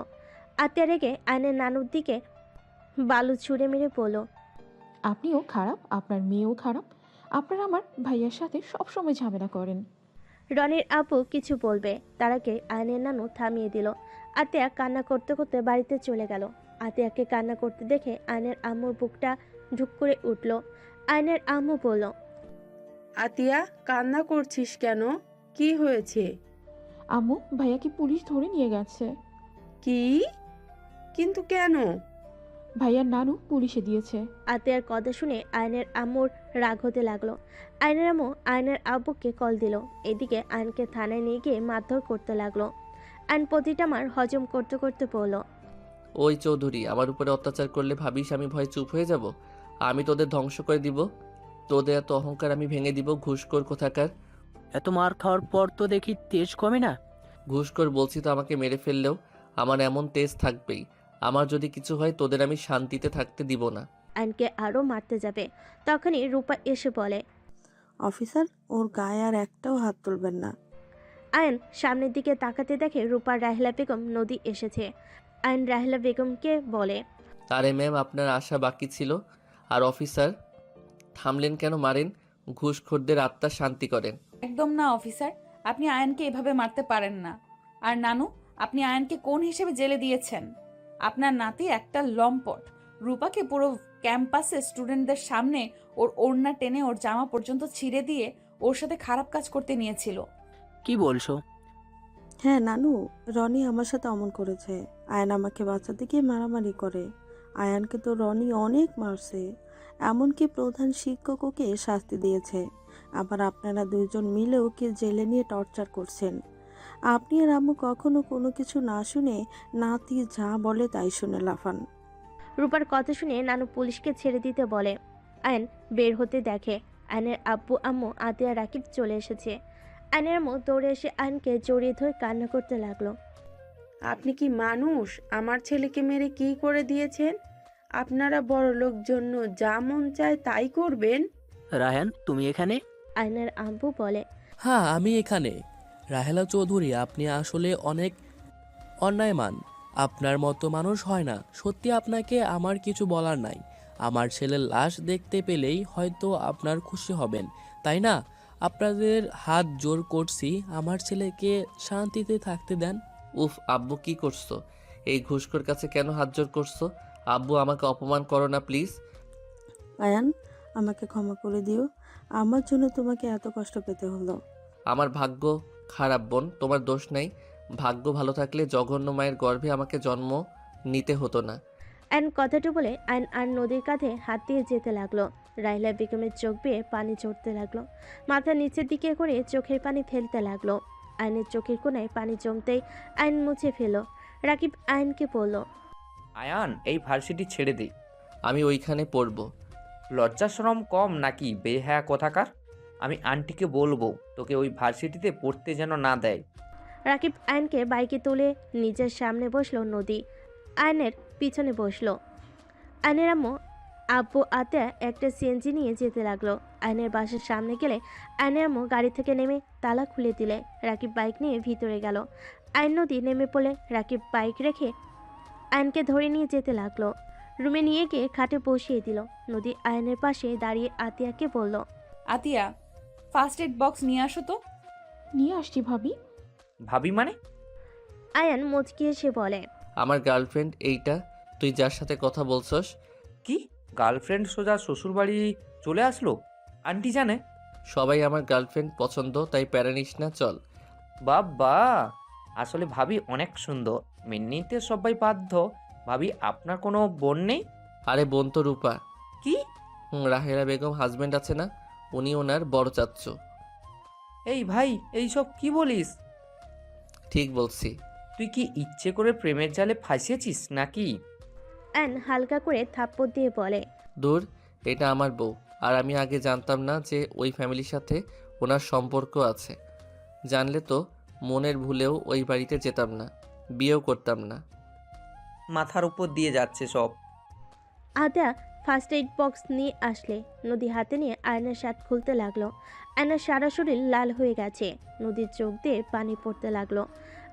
আতিয়া রেগে আয়নের নানুর দিকে বালু ছুঁড়ে মেরে বলল,
আপনিও খারাপ, আপনার মেয়েও খারাপ। আপনারা আমার ভাইয়ার সাথে সবসময় ঝামেলা করেন।
রনির আপু কিছু বলবে তার আগে আয়নের নানু থামিয়ে দিল। আতিয়া কান্না করতে করতে বাড়িতে চলে গেল। আতিয়াকে কান্না করতে দেখে আয়নের আম্মুর বুকটা ঢুক করে উঠল। আয়নের আম্মু বলল,
আতিয়া, কান্না করছিস কেন? কি হয়েছে?
আম্মু, ভাইয়াকে পুলিশ ধরে নিয়ে গেছে।
কি? কিন্তু কেন?
ভাইয়ার নানু পুলিশে দিয়েছে।
আতিয়ার কথা শুনে আয়নের আম্মুর রাগ হতে লাগলো। আয়নের আম্মু আয়নের আব্বুকে কল দিল। এদিকে আয়নকে থানায় নিয়ে গিয়ে মারধর করতে লাগলো। আয়ন প্রতিটা মার হজম করতে করতে বলল,
ওই চৌধুরী আমার উপরে অত্যাচার করলে ভাবিস আমি ভয় চুপ হয়ে যাব? আমি তোদের ধ্বংস করে দিব। তোদের এত অহংকার আমি ভেঙে দিব। ঘুষখোর কোথাকার।
এত মার খাওয়ার পর তো দেখি তেজ কমে না।
ঘুষখোর বলছি তো, আমাকে মেরে ফেললেও আমার এমন তেজ থাকবেই। আমার যদি কিছু হয় তোদের আমি শান্তিতে থাকতে দিব না।
আয়নকে আরও মারতে যাবে, তখনই রূপা এসে বলে,
অফিসার, ওর গায়ে আর একটাও হাত তুলবেন না।
আয়ন সামনের দিকে তাকাতে দেখে রূপার রাহেলা বেগম নদী এসেছে। আয়ন রাহেলা বেগমকে বলে,
আরে ম্যাম, আপনার আশা বাকি ছিল। আর অফিসার থামলেন কেন? মারেন, ঘুষখোরদের আত্মা শান্তি করেন।
একদম না অফিসার, আপনি আয়নকে এভাবে মারতে পারেন না। আর নানু, আপনি আয়নকে কোন হিসেবে জেলে দিয়েছেন? আপনার নাতি একটা লম্পট। রূপাকে পুরো ক্যাম্পাসে স্টুডেন্টদের সামনে ওর ওড়না টেনে ওর জামা পর্যন্ত ছিঁড়ে দিয়ে ওর সাথে খারাপ কাজ করতে নিয়েছিল।
কি বলছো?
হ্যাঁ নানু, রনি আমার সাথে অমন করেছে। আয়ান আমাকে বাঁচাতে গিয়ে মারামারি করে। আয়ানকে তো রনি অনেক মারছে, এমনকি প্রধান শিক্ষক ওকে শাস্তি দিয়েছে। আবার আপনারা দুইজন মিলে ওকে জেলে নিয়ে টর্চার করছেন। আপনি আর আম্মু কখনো কোনো কিছু না শুনে নাতি যা বলে তাই শুনে লাফান।
রূপার কথা শুনে নানু পুলিশকে ছেড়ে দিতে বলে। আয়ন বের হতে দেখে আয়নের আব্বু আম্মু আতিয়া রাকিব চলে এসেছে। আয়নের আম্মু দৌড়ে এসে আয়নকে জড়িয়ে ধরে কান্না করতে লাগলো।
আপনি কি মানুষ? আমার ছেলেকে মেরে কি করে দিয়েছেন? আপনারা বড় লোক জন্য যা মন চায় তাই করবেন?
রায়হান, তুমি এখানে?
আয়নের আব্বু বলে,
হ্যাঁ আমি এখানে। রাহেলা চৌধুরী, আপনি আসলে অনেক অন্যায়মান। আপনার মতো মানুষ হয় না। সত্যি আপনাকে আমার কিছু বলার নাই। আমার ছেলের লাশ দেখতে পেলেই হয়তো আপনার খুশি হবেন, তাই না? আপনাদের হাত জোর করছি, আমার ছেলেকে শান্তিতে থাকতে দেন।
উফ, আব্বু কি করছো? এই ঘুষখোর কাছে কেন হাত জোর করছো? আব্বু, আমাকে অপমান করো না প্লিজ।
আয়ান, আমাকে ক্ষমা করে দিও। আমার জন্য তোমাকে এত কষ্ট পেতে হলো।
আমার ভাগ্য খারাপ বোন, তোমার দোষ নাই। ভাগ্য ভালো থাকলে জঘন্য মায়ের গর্ভে আমাকে জন্ম নিতে হতো না।
আয়ন কথাটা বলে আয়ন আর নদীর কাঁধে হাত দিয়ে যেতে লাগলো। রাহিলা বেগমের চোখ বেয়ে পানি ঝরতে লাগলো। মাথা নিচের দিকে করে চোখের পানি ফেলতে লাগলো। আয়নের চোখের কোণায় পানি জমতেই আয়ন মুছে ফেল। রাকিব আয়নকে বলল,
আয়ান, এই ভার্সিটি ছেড়ে দে।
আমি ওইখানে পড়বো।
লজ্জা শরম কম নাকি বেহায়া কোথাকার? আমি আন্টিকে বলবো তোকে ওই ভার্সিটিতে পড়তে যেন না দেয়।
রাকিব আয়নকে বাইকে তুলে নিজের সামনে বসলো নদী। আয়নের পিছনে বসলো। আয়নের আম্মু আব্বু আতিয়া একটা সিএনজি নিয়ে যেতে লাগলো। আয়নের বাসার সামনে গেলে আয়নের আম্মু গাড়ি থেকে নেমে তালা খুলে দিলে রাকিব বাইক নিয়ে ভিতরে গেল। আয়ন নদী নেমে পড়লে রাকিব বাইক রেখে আয়নকে ধরে নিয়ে যেতে লাগলো। রুমে নিয়ে গিয়ে খাটে বসিয়ে দিল। নদী আয়নের পাশে দাঁড়িয়ে আতিয়াকে বলল,
আতিয়া, ফার্স্ট এড বক্স নিয়ে আসো তো।
নিয়ে আসছি ভাবি।
ভাবি মানে?
আয়ান মুচকি এসে বলে,
আমার গার্লফ্রেন্ড এইটা, তুই যার সাথে কথা বলছস।
কি গার্লফ্রেন্ড সোজা শ্বশুরবাড়ি চলে আসলো? আন্টি জানে?
সবাই আমার গার্লফ্রেন্ড পছন্দ, তাই প্যারা নিস না, চল।
বাবা, আসলে ভাবি অনেক সুন্দর, মেনে নিতে সবাই বাধ্য। ভাবি, আপনার কোনো বোন নেই?
আরে বোন তো রূপা।
কি?
রাহেলা বেগম হাজবেন্ড আছে না, উনি ওনার বড় চাচ্চু।
এই ভাই, এইসব কি বলিস?
ঠিক বলছি।
তুই কি ইচ্ছে করে প্রেমের জালে ফাঁসিয়েছিস নাকি?
অ্যান হালকা করে থাপ্পড় দিয়ে বলে,
দূর, এটা আমার বউ। আর আমি আগে জানতাম না যে ওই ফ্যামিলির সাথে ওনার সম্পর্ক আছে। জানলে তো মনের ভুলেও ওই বাড়িতে যেতাম না, বিয়েও করতাম না।
মাথার উপর দিয়ে যাচ্ছে সব।
আদা ফার্স্ট এইড বক্স নিয়ে আসলে নদী হাতে নিয়ে আয়নার শার্ট খুলতে লাগলো। আয়নার সারা শরীর লাল হয়ে গেছে। নদীর চোখ দিয়ে পানি পড়তে লাগলো।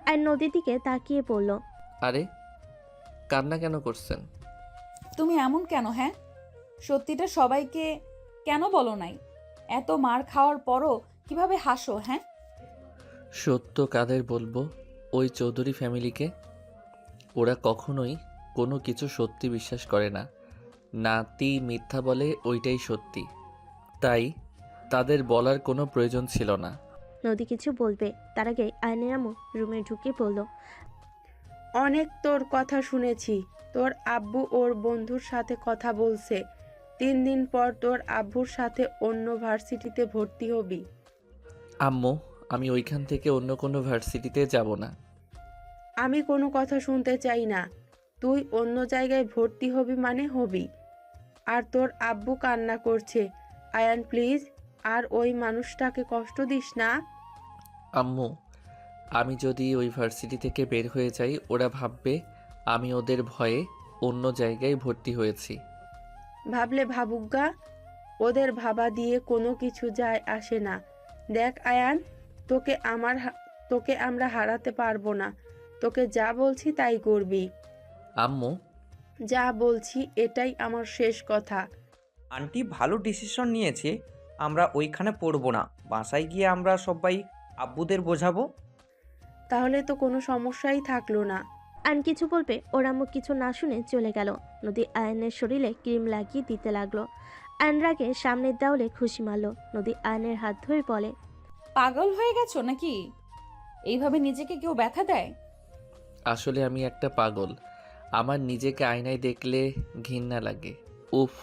আর নদীর দিকে তাকিয়ে পড়ল।
আরে কান্না কেন করছেন?
তুমি এমন কেন? হ্যাঁ, সত্যিটা সবাইকে কেন বলো নাই? এত মার খাওয়ার পরও কিভাবে হাসো? হ্যাঁ,
সত্য কাদের বলবো? ওই চৌধুরী ফ্যামিলিকে। ওরা কখনোই কোনো কিছু সত্যি বিশ্বাস করে না। নাতি মিথ্যা বলে, ওইটাই সত্যি। তাই তাদের বলার কোনো প্রয়োজন ছিল না।
নদী কিছু বলবে তার আগে আয়নের আম্মু রুমে ঢুকে পড়ল।
অনেক তোর কথা শুনেছি, তোর আব্বু ওর বন্ধুর সাথে কথা বলছে 3 দিন পর তোর আব্বুর সাথে অন্য ভার্সিটিতে ভর্তি হবি।
আম্মু, আমি ওইখান থেকে অন্য কোনো ভার্সিটিতে যাব না।
আমি কোনো কথা শুনতে চাই না। তুই অন্য জায়গায় ভর্তি হবি মানে হবি। আর তোর আব্বু কান্না করছে। আয়ান প্লিজ, আর ওই মানুষটাকে কষ্ট দিস না।
আম্মু, আমি যদি ওই ভার্সিটি থেকে বের হয়ে যাই ওরা ভাববে আমি ওদের ভয়ে অন্য জায়গায় ভর্তি হয়েছি।
ভাবলে ভাবুকগা, ওদের ভাবা দিয়ে কোনো কিছু যায় আসে না। দেখ আয়ান, তোকে আমরা হারাতে পারবো না। তোকে যা বলছি তাই করবি।
আম্মু,
যা বলছি এটাই আমার শেষ কথা।
আন্টি ভালো ডিসিশন নিয়েছে, আমরা ওইখানে পড়বো না, বাসায় গিয়ে আমরা সবাই আব্বুদের বোঝাবো।
তাহলে তো কোনো সমস্যাই থাকলো না।
আয়ন কিছু বলবে ওর আম্মু কিছু না শুনে চলে গেল। নদী আয়নের শরীরে ক্রিম লাগিয়ে দিতে লাগলো। আয়ন রাগে সামনের দেওয়ালে খুশি মারল। নদী আয়নের হাত ধরে বলে,
পাগল হয়ে গেছো নাকি? এইভাবে নিজেকে কেউ ব্যথা দেয়?
আসলে আমি একটা পাগল। আমার নিজেকে আয়নায় দেখলে ঘৃণা লাগে। উফ,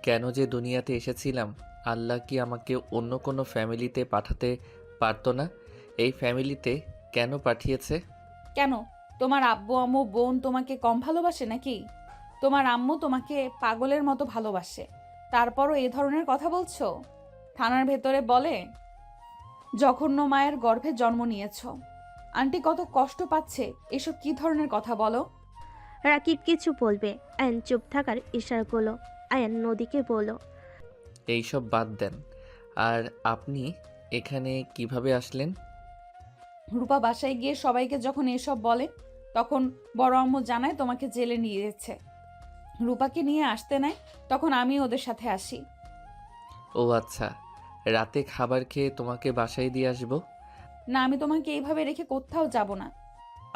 কেন যে দুনিয়াতে এসেছিলাম। আল্লাহ কি আমাকে অন্য কোনো ফ্যামিলিতে পাঠাতে পারতো না? এই ফ্যামিলিতে কেন পাঠিয়েছে?
কেন তোমার আব্বু আম্মু বোন তোমাকে কম ভালোবাসে নাকি? তোমার আম্মু তোমাকে পাগলের মতো ভালোবাসে, তারপরও এ ধরনের কথা বলছো? থানার ভেতরে বলে জঘন্য মায়ের গর্ভে জন্ম নিয়েছো। আন্টি কত কষ্ট পাচ্ছে, এসব কি ধরনের কথা বলো?
রাকিব কিছু বলবে, আয়ন চুপ থাকার ইশারা করলো। আয়ন নদীকে বলল,
এইসব বাদ দেন। আর আপনি এখানে কিভাবে আসলেন?
রূপা বাসায় গিয়ে সবাইকে যখন এসব বলে তখন বড় আম্মু জানায় তোমাকে জেলে নিয়ে যাচ্ছে। রূপাকে নিয়ে আসতে নেয়, তখন আমি ওদের সাথে আসি।
ও আচ্ছা, রাতে খাবার খেয়ে তোমাকে বাসায় দিয়ে আসবো?
না, আমি তোমাকে এইভাবে রেখে কোথাও যাব না।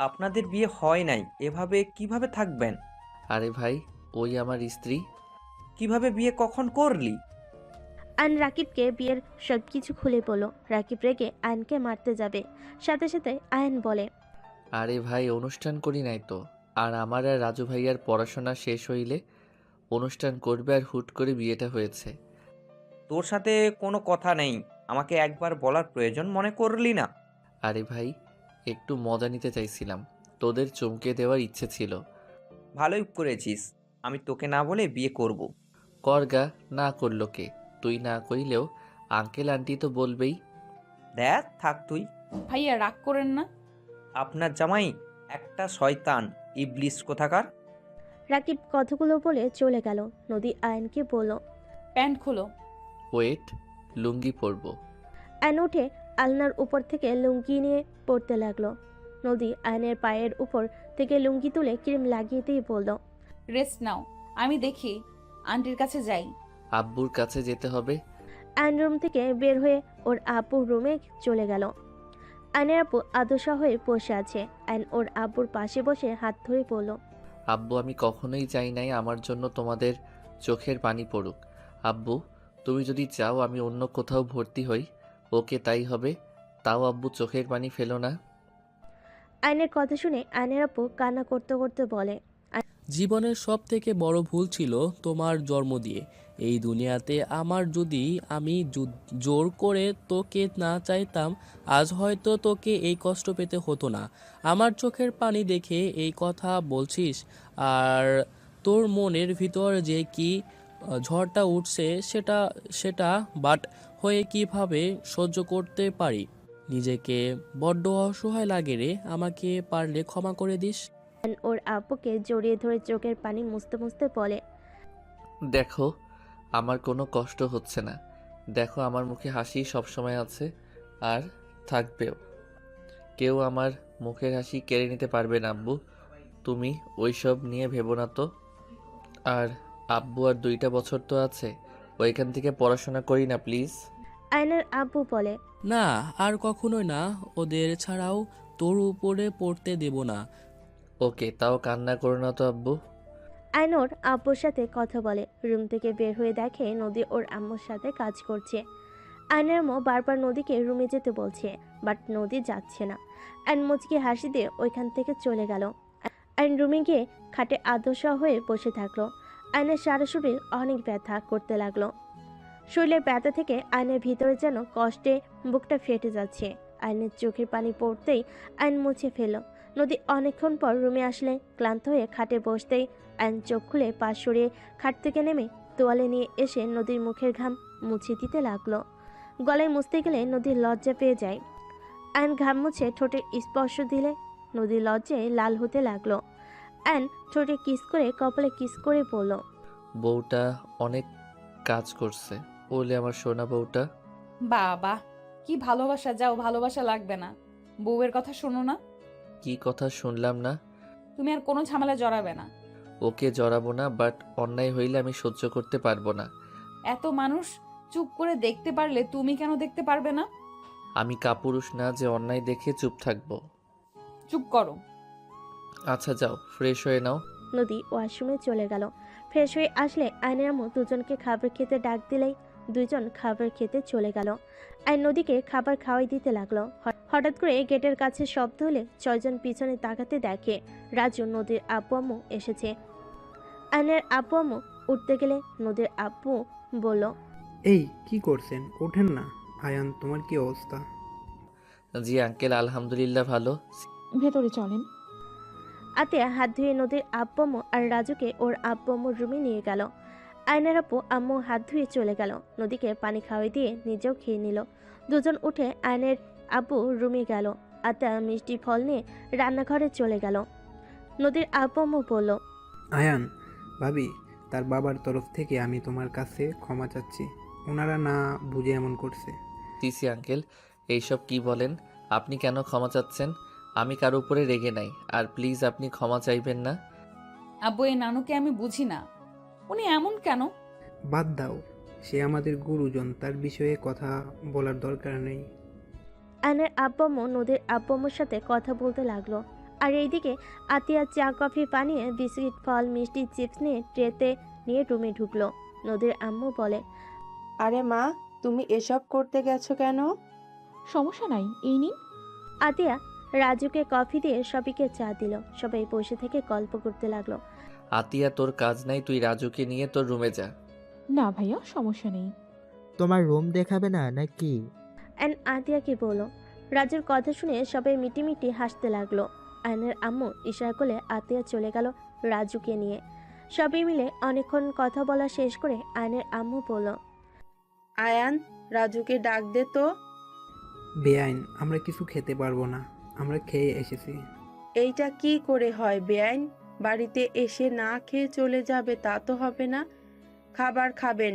আপনাদের বিয়ে হয় নাই, এভাবে কিভাবে থাকবেন?
আরে ভাই, ওই আমার স্ত্রী।
কিভাবে বিয়ে কখন করলি?
আয়ন রাকিবকে বিয়ের সবকিছু খুলে বলল। রাকিব রেগে আয়নকে মারতে যাবে, সাথে সাথে আয়ন বলে,
আরে ভাই, অনুষ্ঠান করি নাই তো। আর আমার আর রাজু ভাইয়ার পড়াশোনা শেষ হইলে অনুষ্ঠান করবে, আর হুট করে বিয়েটা হয়েছে।
তোর সাথে কোনো কথা নেই, আমাকে একবার বলার প্রয়োজন মনে করলি না?
আরে ভাই, একটু মজা নিতে চাইছিলাম, তোদের চমকে দেওয়ার ইচ্ছে ছিল।
ভালোই করেছিস, আমি তোকে না বলে বিয়ে করব।
করগা, না করলো কে? তুই না কইলেও আঙ্কেল আন্টি তো বলবেই।
দেখ থাক তুই।
ভাইয়া রাগ করেন না।
আপনার জামাই একটা শয়তান, ইবলিস কোথাকার।
রাকিব কথাগুলো বলে চলে গেল। নদী আয়নকে বলল,
প্যান্ট খুলো।
ওয়েট, লুঙ্গি পরবো।
আয়ন উঠে আলনার উপর থেকে লুঙ্গি নিয়ে পড়তে লাগলো। নদী আয়নের পায়ের উপর থেকে লুঙ্গি তুলে ক্রিম লাগিয়ে দিয়ে বলল,
রেস্ট নাও, আমি দেখি আন্টির কাছে যাই।
আব্বুর কাছে যেতে হবে।
আয়ন রুম থেকে বের হয়ে ওর আব্বুর রুমে চলে গেল। আয়নের আব্বু আদশা হয়ে বসে আছে। আয়ন ওর আব্বুর পাশে বসে হাত ধরে বলল,
আব্বু, আমি কখনোই চাই নাই আমার জন্য তোমাদের চোখের পানি পড়ুক। আব্বু, তুমি যদি চাও আমি অন্য কোথাও ভর্তি হই, ওকে তাই হবে। তাও আব্বু চোখের পানি ফেলো না।
আয়নের কথা শুনে আয়নের আব্বু কান্না করতে করতে বলে,
জীবনের সব থেকে বড় ভুল ছিল তোমার জন্ম দিয়ে এই দুনিয়াতে আমার। যদি আমি জোর করে তোকে না চাইতাম, আজ হয়তো তোকে এই কষ্ট পেতে হতো না। আমার চোখের পানি দেখে এই কথা বলছিস, আর তোর মনের ভিতর যে কি ঝড়টা উঠছে সেটা সেটা বাট হয়ে কিভাবে সহ্য করতে পারি। নিজেকে বড্ড অসহায় লাগে রে, আমাকে পারলে ক্ষমা করে দিস।
আয়ন ওর আব্বুকে জড়িয়ে ধরে চোখের পানি মুছতে মুছতে বলে,
দেখো, আমার কোনো কষ্ট হচ্ছে না। দেখো, আমার মুখে হাসি সবসময় আছে আর থাকবেও। কেউ আমার মুখের হাসি কেড়ে নিতে পারবে না আব্বু। তুমি ওইসব নিয়ে ভেবো না তো। আর আব্বু, আর 2টা বছর তো আছে, ওইখান থেকে পড়াশোনা করি না প্লিজ।
আয়নের আব্বু বলে,
না, আর কখনোই না। ওদের ছাড়াও তোর উপরে পড়তে দেব না।
ওকে, তাও কান্না করো না তো আব্বু।
আয়ন ওর আব্বুর সাথে কথা বলে। রুম থেকে বের হয়ে দেখে নদী ওর আম্মুর সাথে কাজ করছে। আয়নের আম্মু বারবার নদীকে রুমে যেতে বলছে, বাট নদী যাচ্ছে না। আয়ন মুচকি হাসি দিয়ে ওইখান থেকে চলে গেল। আইন রুমে গিয়ে খাটে আদশা হয়ে বসে থাকলো। আয়নের সারা শরীর অনেক ব্যথা করতে লাগলো। শরীরের ব্যথা থেকে আয়নের ভিতরে যেন কষ্টে বুকটা ফেটে যাচ্ছে। আয়নের চোখের পানি পড়তেই আইন মুছে ফেলল। নদী অনেকক্ষণ পর রুমে আসলে ক্লান্ত হয়ে খাটে বসতেই আইন চোখ খুলে পা সরিয়ে খাট থেকে নেমে তোয়ালে নিয়ে এসে নদীর মুখের ঘাম মুছে দিতে লাগলো। গলায় মুছতে গেলে নদীর লজ্জা পেয়ে যায়। আইন ঘাম মুছে ঠোঁটে স্পর্শ দিলে নদীর লজ্জায় লাল হতে লাগলো। আইন ঠোঁটে কিস করে কপালে কিস করে বলল,
বউটা অনেক কাজ করছে। বলে আমার সোনা বউটা।
বাবা কি ভালোবাসা, যাও ভালোবাসা লাগবে না, বউয়ের কথা শোনো না।
কি কথা শুনলাম না?
তুমি আর কোনো ঝামেলা জড়াবে না।
ওকে জড়াবো না, বাট অন্যায় হইলে আমি সহ্য করতে পারবো না।
এত মানুষ চুপ করে দেখতে পারলে তুমি কেন দেখতে পারবে না?
আমি কাপুরুষ না যে অন্যায় দেখে চুপ থাকবো।
চুপ করো।
আচ্ছা যাও, ফ্রেশ হয়ে নাও।
নদী ওয়াশরুমে চলে গেল। ফ্রেশ হয়ে আসলে আয়নের আম্মু দুজনকে খাবার খেতে ডাক দিলেই দুজন খাবার খেতে চলে গেল। আইন নদীকে খাবার খাওয়াই দিতে লাগলো। হঠাৎ করে গেটের কাছে শব্দ হলে ছয়জন পিছনে তাকাতে দেখে রাজু নদীর আব্বু আম্মু এসেছে। আইনের আব্বু আম্মু উঠতে গেলে নদীর আব্বু বলল,
এই কি করছেন, ওঠেন না। আয়ান, তোমার কি অবস্থা?
জি আঙ্কেল, আলহামদুলিল্লাহ ভালো।
ভেতরে চলেন।
আতিয়া হাত ধুয়ে নদীর আব্বু আম্মু আর রাজুকে ওর আব্বু আম্মুর রুমে নিয়ে গেল। আয়নের আব্বু আম্মু হাত ধুয়ে চলে গেল। নদীকে পানি খাওয়াই দিয়ে নিজেও খেয়ে নিল। দুজন উঠে আয়নের আব্বু রুমে গেল। আতিয়া মিষ্টি ফল নিয়ে রান্নাঘরে চলে গেল। নদীর আব্বু আম্মু বলল,
আয়ান ভাবি, তার বাবার তরফ থেকে আমি তোমার কাছে ক্ষমা চাচ্ছি। ওনারা না বুঝে এমন করছে।
সিসি আঙ্কেল, এইসব কি বলেন? আপনি কেন ক্ষমা চাচ্ছেন? আমি কারো উপরে রেগে নাই, আর প্লিজ আপনি ক্ষমা চাইবেন না।
আব্বু এই নানুকে আমি বুঝি না, উনি এমন কেন?
বাদ দাও, সে আমাদের গুরুজন, তার বিষয়ে কথা বলার দরকার নেই।
আয়নের আব্বু আম্মু নদীর আব্বু আম্মুর সাথে কথা বলতে লাগলো। আর এইদিকে আতিয়া চা কফি বানিয়ে বিস্কিট ফল মিষ্টি চিপস নিয়ে ট্রেতে নিয়ে রুমে ঢুকলো। নদীর আম্মু বলে,
আরে মা, তুমি এসব করতে গেছো কেন?
সমস্যা নাই, এই নিন।
আতিয়া রাজুকে কফি দিয়ে সবাইকে চা দিল। সবাই বসে থেকে গল্প করতে লাগলো।
আতিয়া, তোর কাজ নাই, তুই রাজুকে নিয়ে তোর রুমে যা।
না ভাইয়া, সমস্যা নেই।
তোমার রুম দেখাবে না নাকি?
অ্যান্ড আতিয়াকে বলো। রাজুর কথা শুনে সবাই মিটিমিটি হাসতে লাগলো। আয়নের আম্মু ইশারা করলে আতিয়া চলে গেল রাজুকে নিয়ে। সবাই মিলে অনেকক্ষণ কথা বলা শেষ করে আয়নের আম্মু বলল,
আয়ান, রাজুকে ডাক দে তো।
বেআইন, আমরা কিছু খেতে পারবো না, আমরা খেয়ে এসেছি।
এইটা কি করে হয় বেআইন? বাড়িতে এসে না খেয়ে চলে যাবে তা তো হবে না। খাবার খাবেন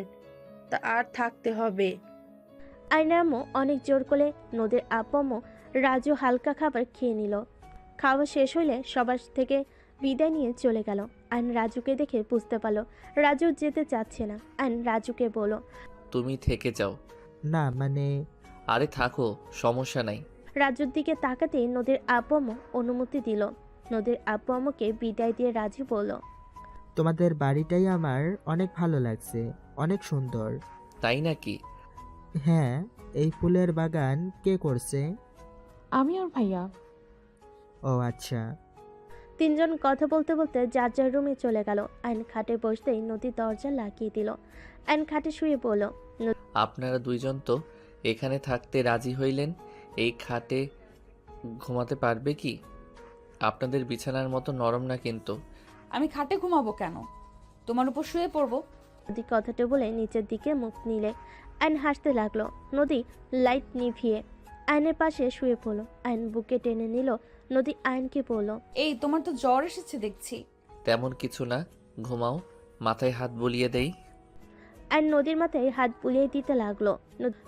তা আর থাকতে হবে।
আয়নের আম্মু অনেক জোর করে নদীর আব্বু আম্মু রাজু হালকা খাবার খেয়ে নিল। খাওয়া শেষ হলে সবার থেকে বিদায় নিয়ে চলে গেল। আইন রাজুকে দেখে বুঝতে পারলো রাজু যেতে চাচ্ছে না। আইন রাজুকে বলল,
তুমি থেকে যাও।
না মানে,
আরে থাকো, সমস্যা নাই।
রাজুর দিকে তাকাতেই নদীর আব্বু আম্মু অনুমতি দিল। নদীর আব্বু আম্মুকে বিদায় দিয়ে রাজু বলল,
তোমাদের বাড়িটাই আমার অনেক ভালো লাগছে, অনেক সুন্দর।
তাই নাকি?
হ্যাঁ, এই ফুলের বাগান কে করছে?
আমি আর ভাইয়া।
ও আচ্ছা।
তিনজন কথা বলতে বলতে যার যার রুমে চলে গেল। আইন খাটে বসতেই নদীর দরজা লাগিয়ে দিল। আইন খাটে শুয়ে বলল,
আপনারা দুইজন তো এখানে থাকতে রাজি হইলেন, এই খাটে ঘুমাতে পারবে কি? আপনাদের বিছানার মতো নরম না কিন্তু।
আমি খাটে ঘুমাবো কেন? তোমার উপর শুয়ে পড়বো।
নদী কথাটা বলে নিচের দিকে মুখ নিলে। আইন হাসতে লাগলো। নদী লাইট নিভিয়ে আইনের পাশে শুয়ে পড়ল। আইন বুকে টেনে নিল। নদী আইনকে বলল,
এই তোমার তো জ্বর এসেছে দেখছি।
তেমন কিছু না, ঘুমাও। মাথায় হাত বুলিয়ে দেই।
আইন নদীর মাথায় হাত বুলিয়ে দিতে লাগলো।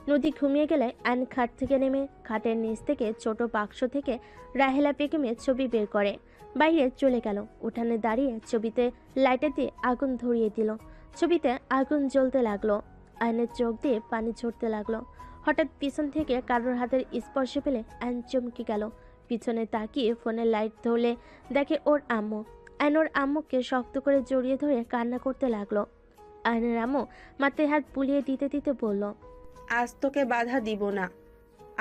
নদী ঘুমিয়ে গেলে আইন খাট থেকে নেমে খাটের নিচ থেকে ছোট বাক্স থেকে রাহেলা বেগমের ছবি বের করে বাইরে চলে গেল। উঠানে দাঁড়িয়ে ছবিতে লাইটার দিয়ে আগুন ধরিয়ে দিল। ছবিতে আগুন জ্বলতে লাগলো। আইনের চোখ দিয়ে পানি ঝরতে লাগলো। হঠাৎ পিছন থেকে কারোর হাতের স্পর্শে পেলে আইন চমকে গেল। পিছনে তাকিয়ে ফোনের লাইট ধরলে দেখে ওর আম্মু। আইন ওর আম্মুকে শক্ত করে জড়িয়ে ধরে কান্না করতে লাগলো। আইনের আম্মু মাথায় হাত বুলিয়ে দিতে দিতে বলল,
আজ তোকে বাধা দিব না,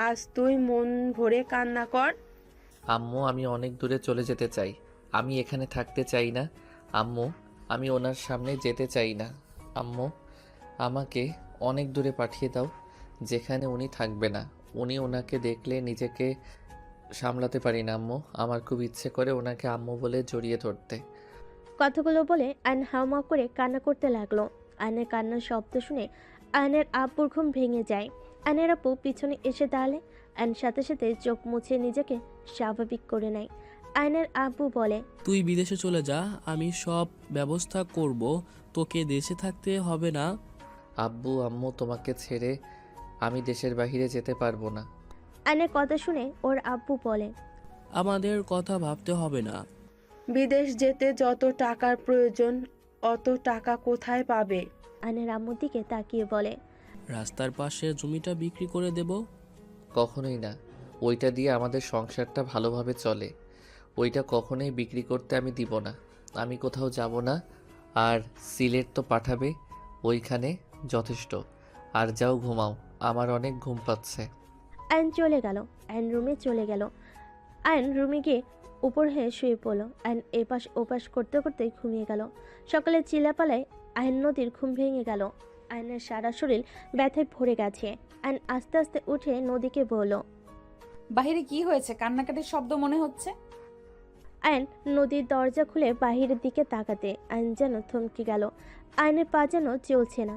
আজ তুই মন ভরে কান্না কর।
আম্মু, আমি অনেক দূরে চলে যেতে চাই। আমি এখানে থাকতে চাই না আম্মু, আমি ওনার সামনে যেতে চাই না আম্মু, আমাকে অনেক দূরে পাঠিয়ে দাও যেখানে উনি থাকবে না। উনি ওনাকে দেখলে নিজেকে সামলাতে পারি না আম্মু, আমার খুব ইচ্ছে করে ওনাকে আম্মু বলে জড়িয়ে ধরতে।
কথাগুলো বলে আয়ন হাউমাউ করে কান্না করতে লাগলো। আয়নের কান্নার শব্দ শুনে আয়নের আব্বুর ঘুম ভেঙে যায়। আয়নের আব্বু পিছনে এসে দাঁড়ালে আয়ন সাথে সাথে চোখ মুছে নিজেকে স্বাভাবিক করে নেয়। আয়নের আব্বু বলে,
তুই বিদেশে চলে যা, আমি সব ব্যবস্থা করব, তোকে দেশে থাকতে হবে না।
আব্বু আম্মু, তোমাকে ছেড়ে আমি দেশের বাইরে যেতে পারবো না।
আয়নের কথা শুনে ওর আব্বু বলে,
আমাদের কথা ভাবতে হবে না।
বিদেশ যেতে যত টাকার প্রয়োজন অত টাকা কোথায় পাবে?
আয়নের আম্মুর দিকে তাকিয়ে বলে,
রাস্তার পাশে জমিটা বিক্রি করে দেব।
কখনোই না, ওইটা দিয়ে আমাদের সংসারটা ভালোভাবে চলে, ওইটা কখনোই বিক্রি করতে আমি দিব না। আমি কোথাও যাব না, আর সিলেট তো পাঠাবে, ওইখানে যথেষ্ট। আর যাও ঘুমাও, আমার অনেক ঘুম পাচ্ছে।
আয়ন চলে গেল। আয়ন রুমে চলে গেল। আয়ন রুমে গিয়ে উপর হয়ে শুয়ে পড়ল। আয়ন এপাশ ওপাশ করতে করতে ঘুমিয়ে গেল। সকালে চিল্লাপালায় আয়ন নদীর ঘুম ভেঙে গেল। আয়নের সারা শরীর ব্যথায় ভরে গেছে। আয়ন আস্তে আস্তে উঠে নদীকে বলল,
বাহিরে কি হয়েছে? কান্নাকাটির শব্দ মনে হচ্ছে।
আয়ন নদীর দরজা খুলে বাহিরের দিকে তাকাতে আয়ন যেন থমকে গেল। আয়নের পা যেন চলছে না।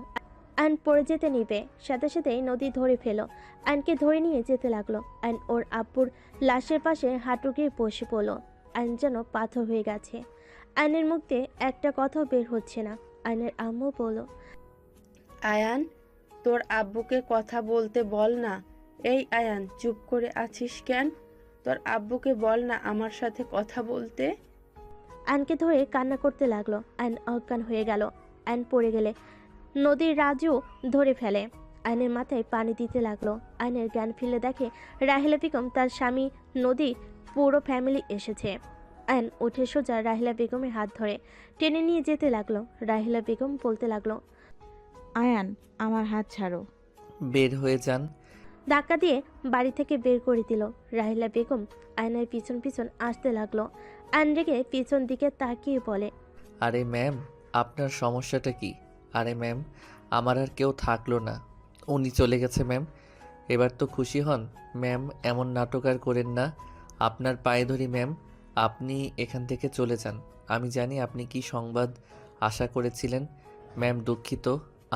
আয়ন পড়ে যেতে নিবে, সাথে সাথেই নদী ধরে ফেলো। আয়নকে ধরে নিয়ে যেতে লাগলো। আয়ন ওর আব্বুর লাশের পাশে হাঁটু গিয়ে বসে পড়ল। আয়ন যেন পাথর হয়ে গেছে। আয়নের মুখ দিয়ে একটা কথাও বের হচ্ছে না। আয়নের আম্মু বলল,
আয়ান, তোর আব্বুকে কথা বলতে বল না। এই আয়ান, চুপ করে আছিস কেন? তোর আব্বুকে বল না আমার সাথে কথা বলতে।
আয়নকে ধরে কান্না করতে লাগলো। আয়ন অজ্ঞান হয়ে গেল। আয়ন পড়ে গেলে নদীর রাজু ধরে ফেলে। আয়নের মাথায় পানি দিতে লাগলো। আয়নের জ্ঞান ফিরে দেখে রাহিলা বেগম, তার স্বামী, নদী, পুরো ফ্যামিলি এসেছে। আয়ন উঠে সোজা রাহিলা বেগমের হাত ধরে টেনে নিয়ে যেতে লাগলো। রাহিলা বেগম বলতে লাগলো,
আয়ান, আমার হাত ছাড়ো।
বের হয়ে যান।
ধাক্কা দিয়ে বাড়ি থেকে বের করে দিল। রাহিলা বেগম আয়নের পিছন পিছন আসতে লাগলো। আয়ন রেগে পিছন দিকে তাকিয়ে বলে,
আরে ম্যাম, আপনার সমস্যাটা কি? আরে ম্যাম, আমার আর কেউ থাকলো না, উনি চলে গেছে ম্যাম। এবার তো খুশি হন ম্যাম, এমন নাটক আর করেন না। আপনার পায়ে ধরি ম্যাম, আপনি এখান থেকে চলে যান। আমি জানি আপনি কি সংবাদ আশা করেছিলেন। ম্যাম দুঃখিত,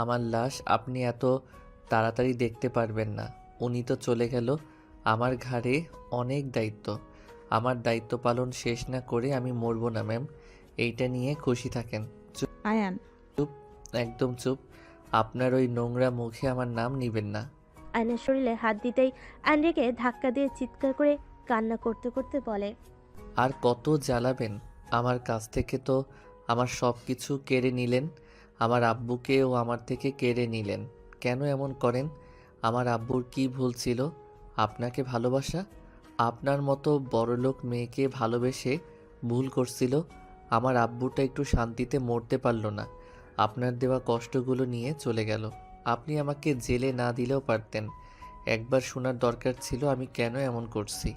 আমার লাশ আপনি এত তাড়াতাড়ি দেখতে পারবেন না। উনি তো চলে গেল, আমার ঘাড়ে অনেক দায়িত্ব। আমার দায়িত্ব পালন শেষ না করে আমি মরবো না ম্যাম, এইটা নিয়ে খুশি থাকেন।
আয়ান,
চুপ, একদম চুপ। আপনার ওই নোংরা মুখে আমার নাম নিবেন না।
আয়নের শরীরে হাত দিতেই আয়ন রেগে ধাক্কা দিয়ে চিৎকার করে কান্না করতে করতে বলে,
আর কত জ্বালাবেন? আমার কাছ থেকে তো আমার সব কিছু কেড়ে নিলেন, আমার আব্বুকেও আমার থেকে কেড়ে নিলেন। কেন এমন করেন? আমার আব্বুর কি ভুল ছিল? আপনাকে ভালোবাসা? আপনার মতো বড়লোক মেয়েকে ভালোবেসে ভুল করছিল। আমার আব্বুটা একটু শান্তিতে মরতে পারল না, আপনার দেওয়া কষ্টগুলো নিয়ে চলে গেল। আপনি আমাকে জেলে না দিলেও পারতেন। একবার শোনার দরকার ছিল আমি কেন এমন করছি।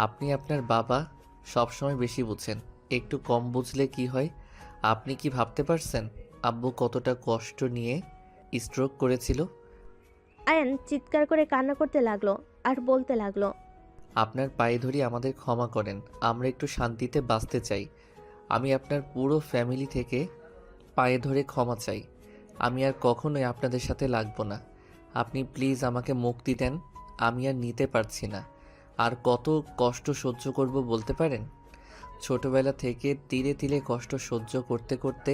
আপনি আপনার বাবা সবসময় বেশি বুঝেন, একটু কম বুঝলে কি হয়? আপনি কি ভাবতে পারছেন আব্বু কতটা কষ্ট নিয়ে স্ট্রোক করেছিল?
আয়ন চিৎকার করে কান্না করতে লাগলো আর বলতে লাগলো,
আপনার পায়ে ধরি আমাদের ক্ষমা করেন, আমরা একটু শান্তিতে বাঁচতে চাই। আমি আপনার পুরো ফ্যামিলি থেকে পায়ে ধরে ক্ষমা চাই। আমি আর কখনোই আপনাদের সাথে লাগবো না। আপনি প্লিজ আমাকে মুক্তি দেন, আমি আর নিতে পারছি না। আর কত কষ্ট সহ্য করব বলতে পারেন? ছোটবেলা থেকে ধীরে ধীরে কষ্ট সহ্য করতে করতে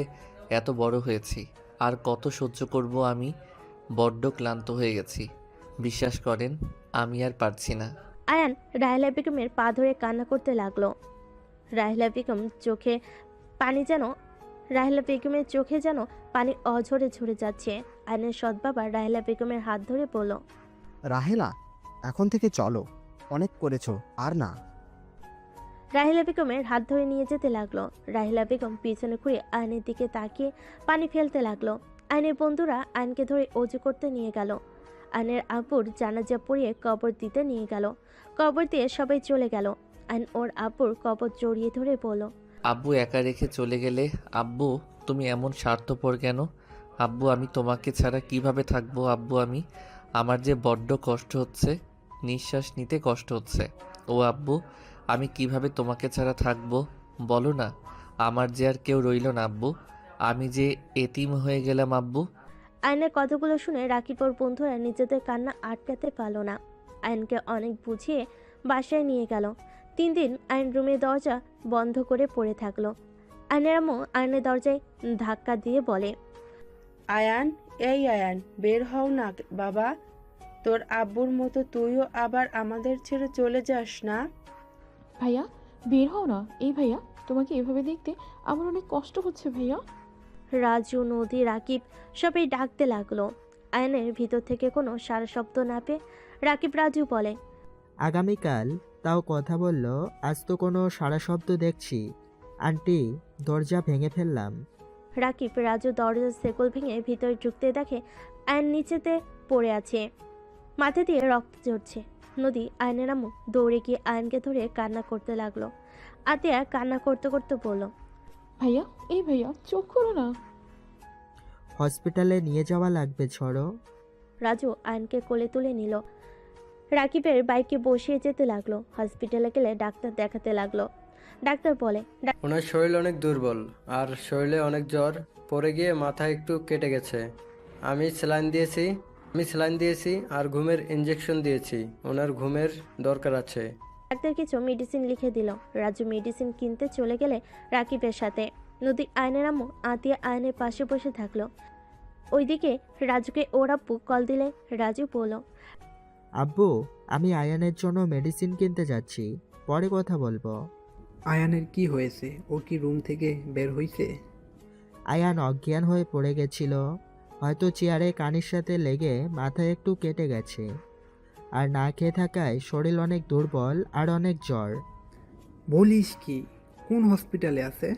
এত বড় হয়েছি, আর কত সহ্য করব আমি? বড্ড ক্লান্ত হয়ে গেছি, বিশ্বাস করেন আমি আর পারছি না।
আয়ান রাহিলা বেগমের পা ধরে কান্না করতে লাগলো। রাহিলা বেগমের চোখে যেন পানি অঝরে ঝরে যাচ্ছে। আয়নের সৎ বাবা রাহিলা বেগমের হাত ধরে বলল,
রাহেলা, এখন থেকে চলো, অনেক করেছো, আর না।
রাহিলা বেগমের হাত ধরে নিয়ে যেতে লাগলো। রাহিলা বেগম পিছনে ঘুরে আয়নের দিকে তাকিয়ে পানি ফেলতে লাগলো। আয়নের বন্ধুরা আয়নকে ধরে অজু করতে নিয়ে গেল। আয়নের আব্বুর জানাজা পড়িয়ে কবর দিতে নিয়ে গেল। কবর দিয়ে সবাই চলে গেল। আয়ন ওর আব্বুর কবর জড়িয়ে ধরে বলল,
আব্বু একা রেখে চলে গেলে। আব্বু তুমি এমন স্বার্থপর কেন? আব্বু আমি তোমাকে ছাড়া কিভাবে থাকবো? আব্বু আমার যে বড্ড কষ্ট হচ্ছে, নিঃশ্বাস নিতে কষ্ট হচ্ছে। ও আব্বু আমি কিভাবে তোমাকে ছাড়া থাকবো বলো না। আমার যে আর কেউ রইল না আব্বু, আমি যে এতিম হয়ে গেলাম আব্বু।
আয়নের কথাগুলো শুনে রাকিব ওর বন্ধুরা নিজেদের কান্না আটকাতে পারল না। আয়নকে অনেক বুঝিয়ে বাসায় নিয়ে গেল। 3 দিন আয়ন রুমের দরজা বন্ধ করে পড়ে থাকলো। আয়নের আম্মু আয়নের দরজায় ধাক্কা দিয়ে বলে,
আয়ান, এই আয়ান, বের হও না বাবা। তোর আব্বুর মতো তুইও আবার আমাদের ছেড়ে চলে যাস না।
ভাইয়া বের হও না। এই ভাইয়া, তোমাকে এভাবে দেখতে আমার অনেক কষ্ট হচ্ছে ভাইয়া।
রাজু, নদী, রাকিব সবাই ডাকতে লাগলো। আয়নের ভিতর থেকে কোনো সারা শব্দ না পেয়ে রাকিব রাজু বলে,
আগামীকাল তাও কথা বলল, আজ তো কোনো সারা শব্দ দেখছি। আন্টি দরজা ভেঙে ফেললাম।
রাকিব রাজু দরজার শেকল ভেঙে ভিতরে ঢুকতে দেখে আয়ন নিচেতে পড়ে আছে, মাথা দিয়ে রক্ত ঝরছে। নদী আয়নের আম্মু দৌড়ে গিয়ে আয়নকে ধরে কান্না করতে লাগলো। আতিয়া কান্না করতে করতে বলল,
ভাইয়া, এই ভাইয়া চোখ করো না।
হসপিটালে নিয়ে যাওয়া লাগবে, ছড়ো।
রাজু আয়নকে কোলে তুলে নিল। রাকিবের বাইকে বসিয়ে যেতে লাগলো। হসপিটালে গেলে ডাক্তার দেখাতে লাগলো। ডাক্তার বলে,
ওনার শরীর অনেক দুর্বল আর শরীরে অনেক জ্বর, পড়ে গিয়ে মাথা একটু কেটে গেছে। আমি স্যালাইন দিয়েছি আর ঘুমের ইঞ্জেকশন দিয়েছি। ওনার ঘুমের দরকার আছে।
ডাক্তার কিছু মেডিসিন লিখে দিল। রাজু মেডিসিন কিনতে চলে গেলে রাকিবের সাথে। নদী আয়নের আম্মু আতিয়া আয়নের পাশে বসে থাকলো। ওইদিকে রাজুকে ওর আব্বু কল দিলে রাজু বলল,
আব্বু আমি আয়ানের জন্য মেডিসিন কিনতে যাচ্ছি, পরে কথা বলবো।
আয়ানের কি হয়েছে? ও কি রুম থেকে বের হয়েছে?
আয়ান অজ্ঞান হয়ে পড়ে গেছিল, হয়তো চেয়ারে কানের সাথে লেগে মাথায় একটু কেটে গেছে। আর না খেয়ে থাকায় শরীর অনেক দুর্বল আর অনেক জ্বর।
বলিস কি? কোন হসপিটালে আছে?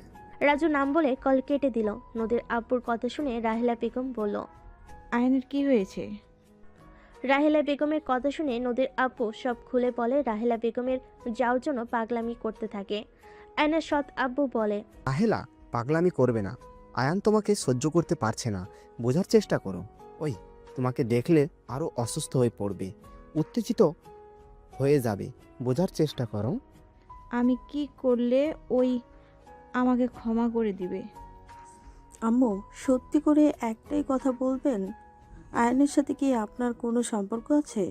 রাজু নাম বলে কল কেটে দিল। নদীর আব্বুর কথা শুনে রাহেলা বেগম বলল,
আয়নের কি হয়েছে?
রাহেলা বেগমের কথা শুনে নদীর আব্বু সব খুলে বলে। রাহেলা বেগমের যাওয়ার জন্য পাগলামি করতে থাকে। আয়নের সৎ আব্বু বলে,
রাহেলা পাগলামি করবে না। আয়ান তোমাকে সহ্য করতে পারছে না, বোঝার চেষ্টা করো। ওই তোমাকে দেখলে আরও অসুস্থ হয়ে পড়বে, উত্তেজিত হয়ে যাবে, বোঝার চেষ্টা করো।
আমি কি করলে ওই আমাকে ক্ষমা করে দিবে?
আম্মু সত্যি করে একটাই কথা বলবেন, আয়নের সাথে কি আপনার কোনো সম্পর্ক আছে?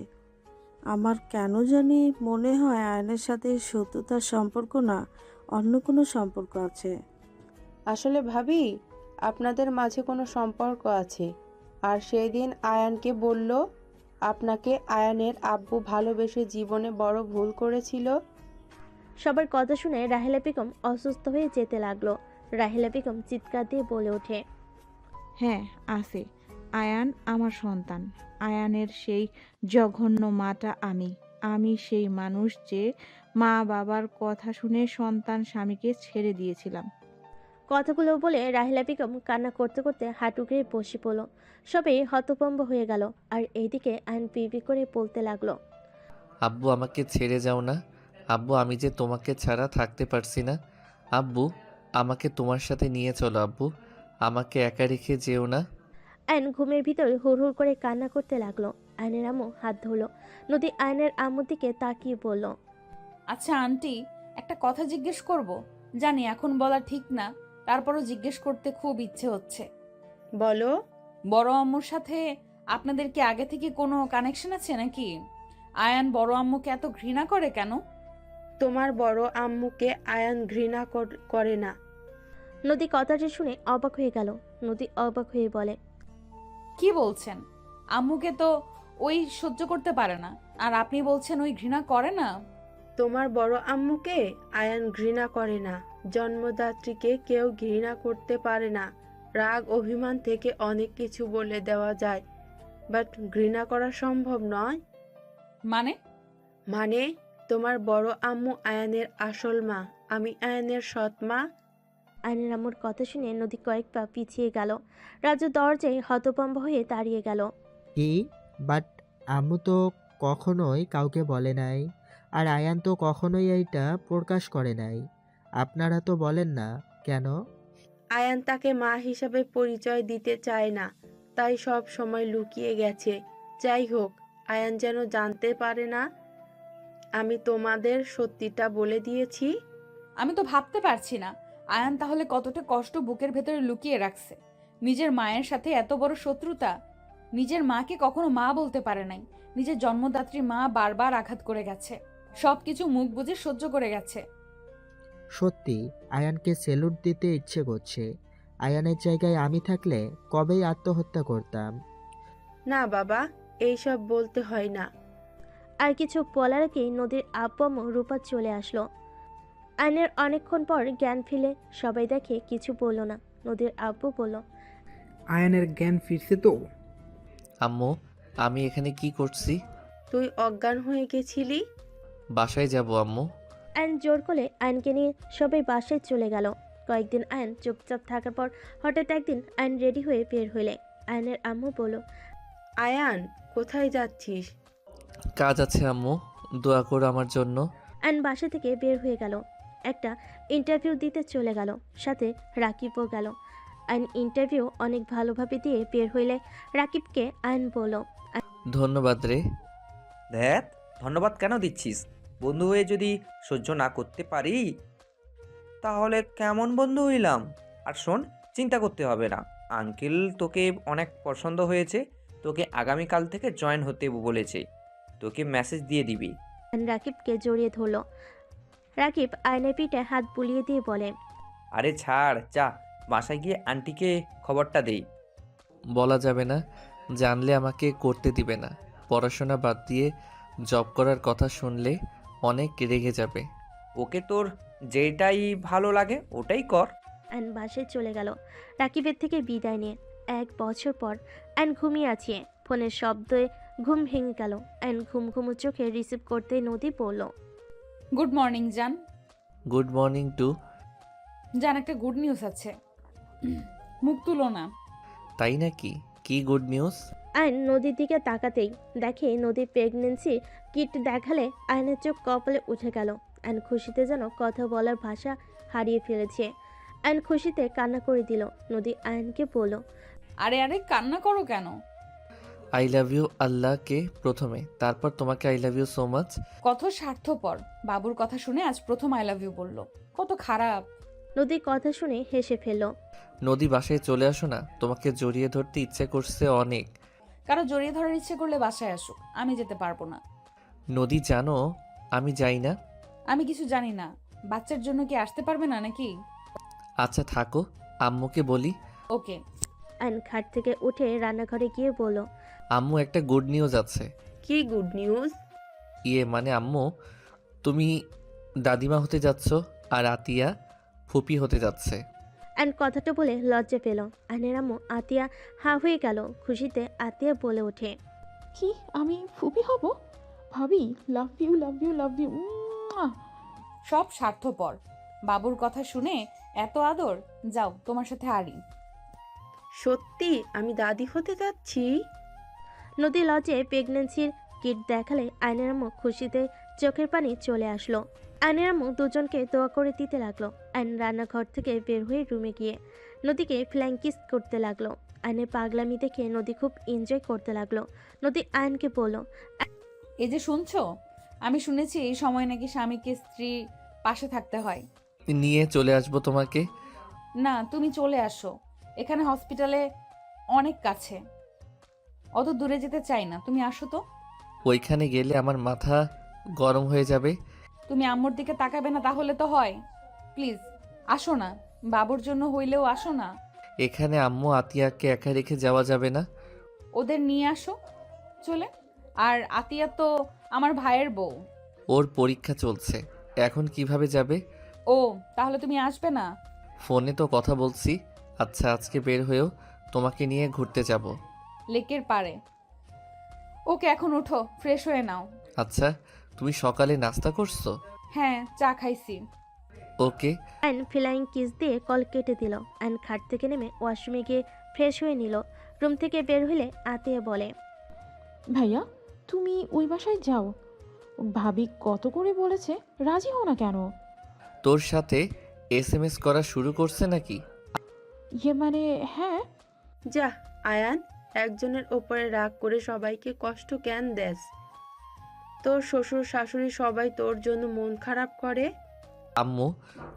আমার কেন জানি মনে হয় আয়নের সাথে সত্যতার সম্পর্ক না, অন্য কোনো সম্পর্ক আছে।
আসলে ভাবি, আপনাদের মাঝে কোনো সম্পর্ক আছে। আর সেই দিন আয়ানকে বলল আপনাকে আয়ানের আব্বু ভালোবেসে জীবনে বড় ভুল করেছিল।
সবার কথা শুনে রাহেলা বেগম অসুস্থ হয়ে যেতে লাগলো। রাহেলা বেগম চিৎকার দিয়ে বলে ওঠে,
হ্যাঁ আছে। আয়ান আমার সন্তান। আয়ানের সেই জঘন্য মাটা আমি সেই মানুষ যে মা বাবার কথা শুনে সন্তান স্বামীকে ছেড়ে দিয়েছিলাম।
কথাগুলো বলে রাহেলা বেগম কান্না করতে করতে হাঁটু গেড়ে বসে পড়ল। সবাই হতভম্ব হয়ে গেল। আর এইদিকে আয়ন পিপি করে বলতে লাগলো,
আব্বু আমাকে ছেড়ে যাও না। আব্বু আমি যে তোমাকে ছাড়া থাকতে পারছি না। আব্বু আমাকে তোমার সাথে নিয়ে চলো। আব্বু আমাকে একা রেখে যেও না।
আয়ন ঘুমের ভিতর হুড় হুড় করে কান্না করতে লাগলো। আয়নের আম্মু হাত ধরলো। নদী আয়নের আম্মুর দিকে তাকিয়ে বলল,
আচ্ছা আন্টি, একটা কথা জিজ্ঞেস করব। জানি এখন বলা ঠিক না, তারপরও জিজ্ঞেস করতে খুব ইচ্ছে হচ্ছে।
বলো।
বড় আম্মুর সাথে আপনাদের কি আগে থেকে কোনো কানেকশন আছে নাকি? আয়ান বড় আম্মুকে এত ঘৃণা করে কেন?
তোমার বড় আম্মুকে আয়ান ঘৃণা করে না।
নদী কথাটা শুনে অবাক হয়ে গেল। নদী অবাক হয়ে বলে,
কি বলছেন? আম্মুকে তো ওই সহ্য করতে পারে না, আর আপনি বলছেন ওই ঘৃণা করে না?
তোমার বড় আম্মুকে আয়ান ঘৃণা করে না। জন্মদাত্রীকে কেউ ঘৃণা করতে পারে না। রাগ অভিমান থেকে অনেক কিছু বলে দেওয়া যায়, বাট ঘৃণা করা সম্ভব নয়। মানে তোমার বড় আম্মু আয়ানের আসল মা, আমি আয়ানের সৎ মা।
আয়নের আম্মুর কথা শুনে নদী কয়েক পা পিছিয়ে গেল। রাজু দরজায় হতভম্ব হয়ে দাঁড়িয়ে গেল।
কি? বাট আম্মু তো কখনোই কাউকে বলে নাই, আর আয়ান তো কখনোই এইটা প্রকাশ করে নাই। আপনারা তো বলেন না কেন?
আয়ান তাকে মা হিসাবে পরিচয় দিতে চায় না, তাই সব সময় লুকিয়ে গেছে। যাই হোক, আয়ান যেন জানতে পারে না আমি তোমাদের সত্যিটা বলে দিয়েছি।
আমি তো ভাবতে পারছি না আয়ান তাহলে কতটা কষ্ট বুকের ভেতরে লুকিয়ে রাখছে। নিজের মায়ের সাথে এত বড় শত্রুতা। নিজের মাকে কখনো মা বলতে পারে নাই। নিজের জন্মদাত্রী মা বারবার আঘাত করে গেছে, সবকিছু মুখ বুজে সহ্য করে গেছে।
সত্যি আয়ানকে সেলুট দিতে ইচ্ছে করছে। আয়ানের জায়গায় আমি থাকলে কবেই আত্মহত্যা করতাম।
না বাবা, এইসব বলতে হয় না।
আর কিছু বলার আগেই নদীর আব্বু আম্মু রূপা চলে আসলো। আয়নের অনেকক্ষণ পর জ্ঞান ফিরে সবাই দেখে কিছু বলল না। নদীর আব্বু বলল,
আয়ানের জ্ঞান ফিরছে তো?
আম্মু, আমি এখানে কি করছি?
তুই অজ্ঞান হয়ে গেছিলি।
বাসায় যাব আম্মু।
আয়ন জোর করে আয়নকে নিয়ে সবাই বাসায় চলে গেল। কয়েকদিন আয়ন চুপচাপ থাকার পর হঠাৎ একদিন আয়ন রেডি হয়ে বের হইলে আয়নের আম্মু বলল,
আয়ান, কোথায় যাচ্ছিস?
কাজ আছে আম্মু, দোয়া করো আমার জন্য।
আয়ন বাসা থেকে বের হয়ে গেল। একটা ইন্টারভিউ দিতে চলে গেল, সাথে রাকিবও গেল। আয়ন ইন্টারভিউ অনেক ভালোভাবে দিয়ে বের হইলে রাকিবকে আয়ন বলল,
ধন্যবাদ রে।
ধ্যাত, ধন্যবাদ কেন দিচ্ছিস? বন্ধু হয়ে যদি সহ্য না করতে পারি তাহলে কেমন বন্ধু হইলাম? আর শোন, চিন্তা করতে হবে না, আঙ্কেল তোকে অনেক পছন্দ হয়েছে, তোকে আগামীকাল থেকে জয়েন হতে বলেছে, তোকে মেসেজ দিয়ে দিবি।
আয়ন রাকিবকে জড়িয়ে ধরল। রাকিব আয়নের পিঠে হাত বুলিয়ে দিয়ে বলে,
আরে ছাড়, যা বাসায় গিয়ে আন্টিকে খবরটা দেই।
বলা যাবে না, জানলে আমাকে করতে দিবে না। পড়াশোনা বাদ দিয়ে জব করার কথা শুনলে অনেক রেগে যাবে।
ওকে, তোর যেটাই ভালো লাগে ওটাই কর।
আয়ন বাসায় চলে গেল রাকিবের থেকে বিদায় নিয়ে। 1 বছর পর আয়ন ঘুমিয়ে আছে। ফোনের শব্দে ঘুম ভেঙে গেল। আয়ন ঘুম ঘুমু চোখে রিসিভ করতে নদী বলল,
গুড মর্নিং জান।
Good morning to.
জান, একটা গুড নিউজ আছে। মুখ তুলো না।
তাই নাকি? কি গুড নিউজ?
আয়ন নদীর দিকে তাকাতেই দেখে নদীর প্রেগনেন্সি কিট দেখালে আয়নের চোখ কপালে উঠে গেল। আয়ন খুশিতে যেন কথা বলার ভাষা হারিয়ে ফেলেছে। আয়ন খুশিতে কান্না করে দিল। নদী আয়নকে বলল,
আরে আরে, কান্না করো কেন?
আই লাভ ইউ আল্লাহকে প্রথমে, তারপর তোমাকে I love you so much.
কত স্বার্থপর। বাবুর কথা শুনে আজ প্রথম আই লাভ ইউ বললো। কত খারাপ।
নদীর কথা শুনে হেসে ফেলল।
নদী, বাসায় চলে আসো না, তোমাকে জড়িয়ে ধরতে ইচ্ছে করছে অনেক।
কারো জড়িয়ে ধরার ইচ্ছে করলে বাসায় আসুক, আমি যেতে পারবো না।
নদী, জানো আমি যাই না।
আমি কিছু জানি না। বাচ্চার জন্য কি আসতে পারবে না নাকি?
আচ্ছা থাকো, আম্মুকে বলি।
ওকে।
আয়ন খাট থেকে উঠে রান্নাঘরে গিয়ে বলল,
আম্মু, একটা গুড নিউজ আছে।
কি গুড নিউজ?
মানে আম্মু, তুমি দাদিমা হতে যাচ্ছ আর আতিয়া ফুপি হতে যাচ্ছে।
আয়ন কথাটা বলে লজ্জা পেল। আয়নের আম্মু আতিয়া হা হয়ে গেল। খুশিতে আতিয়া বলে ওঠে,
কি আমি ফুপি হব? ভাবি, love you love you love you.
সব স্বার্থপর। বাবুর কথা শুনে এত আদর। যাও, তোমার সাথে আরি।
সত্যি আমি দাদি হতে যাচ্ছি?
নদী লজ্জায় প্রেগনেন্সির কিট দেখালে আয়নের আম্মু খুশিতে চোখের পানি চলে আসলো। আয়নের আম্মু দুজনকে দোয়া করে দিতে লাগলো। আয়ন রান্নাঘর থেকে বের হয়ে রুমে গিয়ে নদীকে ফ্ল্যাং কিস করতে লাগলো। আয়নের পাগলামি দেখে নদী খুব এনজয় করতে লাগলো। নদী আয়নকে বলল,
এই যে শুনছো, আমি শুনেছি এই সময় নাকি স্বামীকে স্ত্রী পাশে থাকতে হয়।
নিয়ে চলে আসবো তোমাকে।
না, তুমি চলে আসো। এখানে হসপিটালে অনেক কাছে, অত দূরে যেতে চাই না। তুমি আসো তো।
ওইখানে গেলে আমার মাথা গরম হয়ে যাবে।
তুমি আম্মুর দিকে তাকাবে না তাহলে তো হয়। প্লিজ আসো না, বাবুর জন্য হইলেও আসো না।
এখানে আম্মু আতিয়াকে একা রেখে যাওয়া যাবে না।
ওদের নিয়ে আসো চলে। আর আতিয়া তো আমার ভাইয়ের বউ।
ওর পরীক্ষা চলছে, এখন কিভাবে যাবে?
ও, তাহলে তুমি আসবে না?
ফোনে তো কথা বলছি। আচ্ছা, আজকে বের হয়েও তোমাকে নিয়ে ঘুরতে যাব।
লেকের পাড়ে। ওকে, এখন ওঠো, ফ্রেশ হয়ে নাও।
আচ্ছা, তুমি সকালে নাস্তা করছো?
হ্যাঁ, চা খাইছি।
ওকে।
আয়ন ফ্লাইং কিস দিয়ে কল কেটে দিল। আয়ন খাট থেকে নেমে ওয়াশরুমে গিয়ে ফ্রেশ হয়ে নিল। রুম থেকে বের হলে আতিয়া বলে,
ভাইয়া, তুমি ওই বাসায় যাও। ভাবি কত করে বলেছে, রাজি হও না কেন?
তোর সাথে SMS করা শুরু করছে নাকি?
ইয়ে মানে হ্যাঁ।
যা আয়ান, একজনের ওপরে রাগ করে সবাইকে কষ্ট কেন দেস? তোর শ্বশুর শাশুড়ি সবাই তোর জন্য মন খারাপ করে।
আম্মু,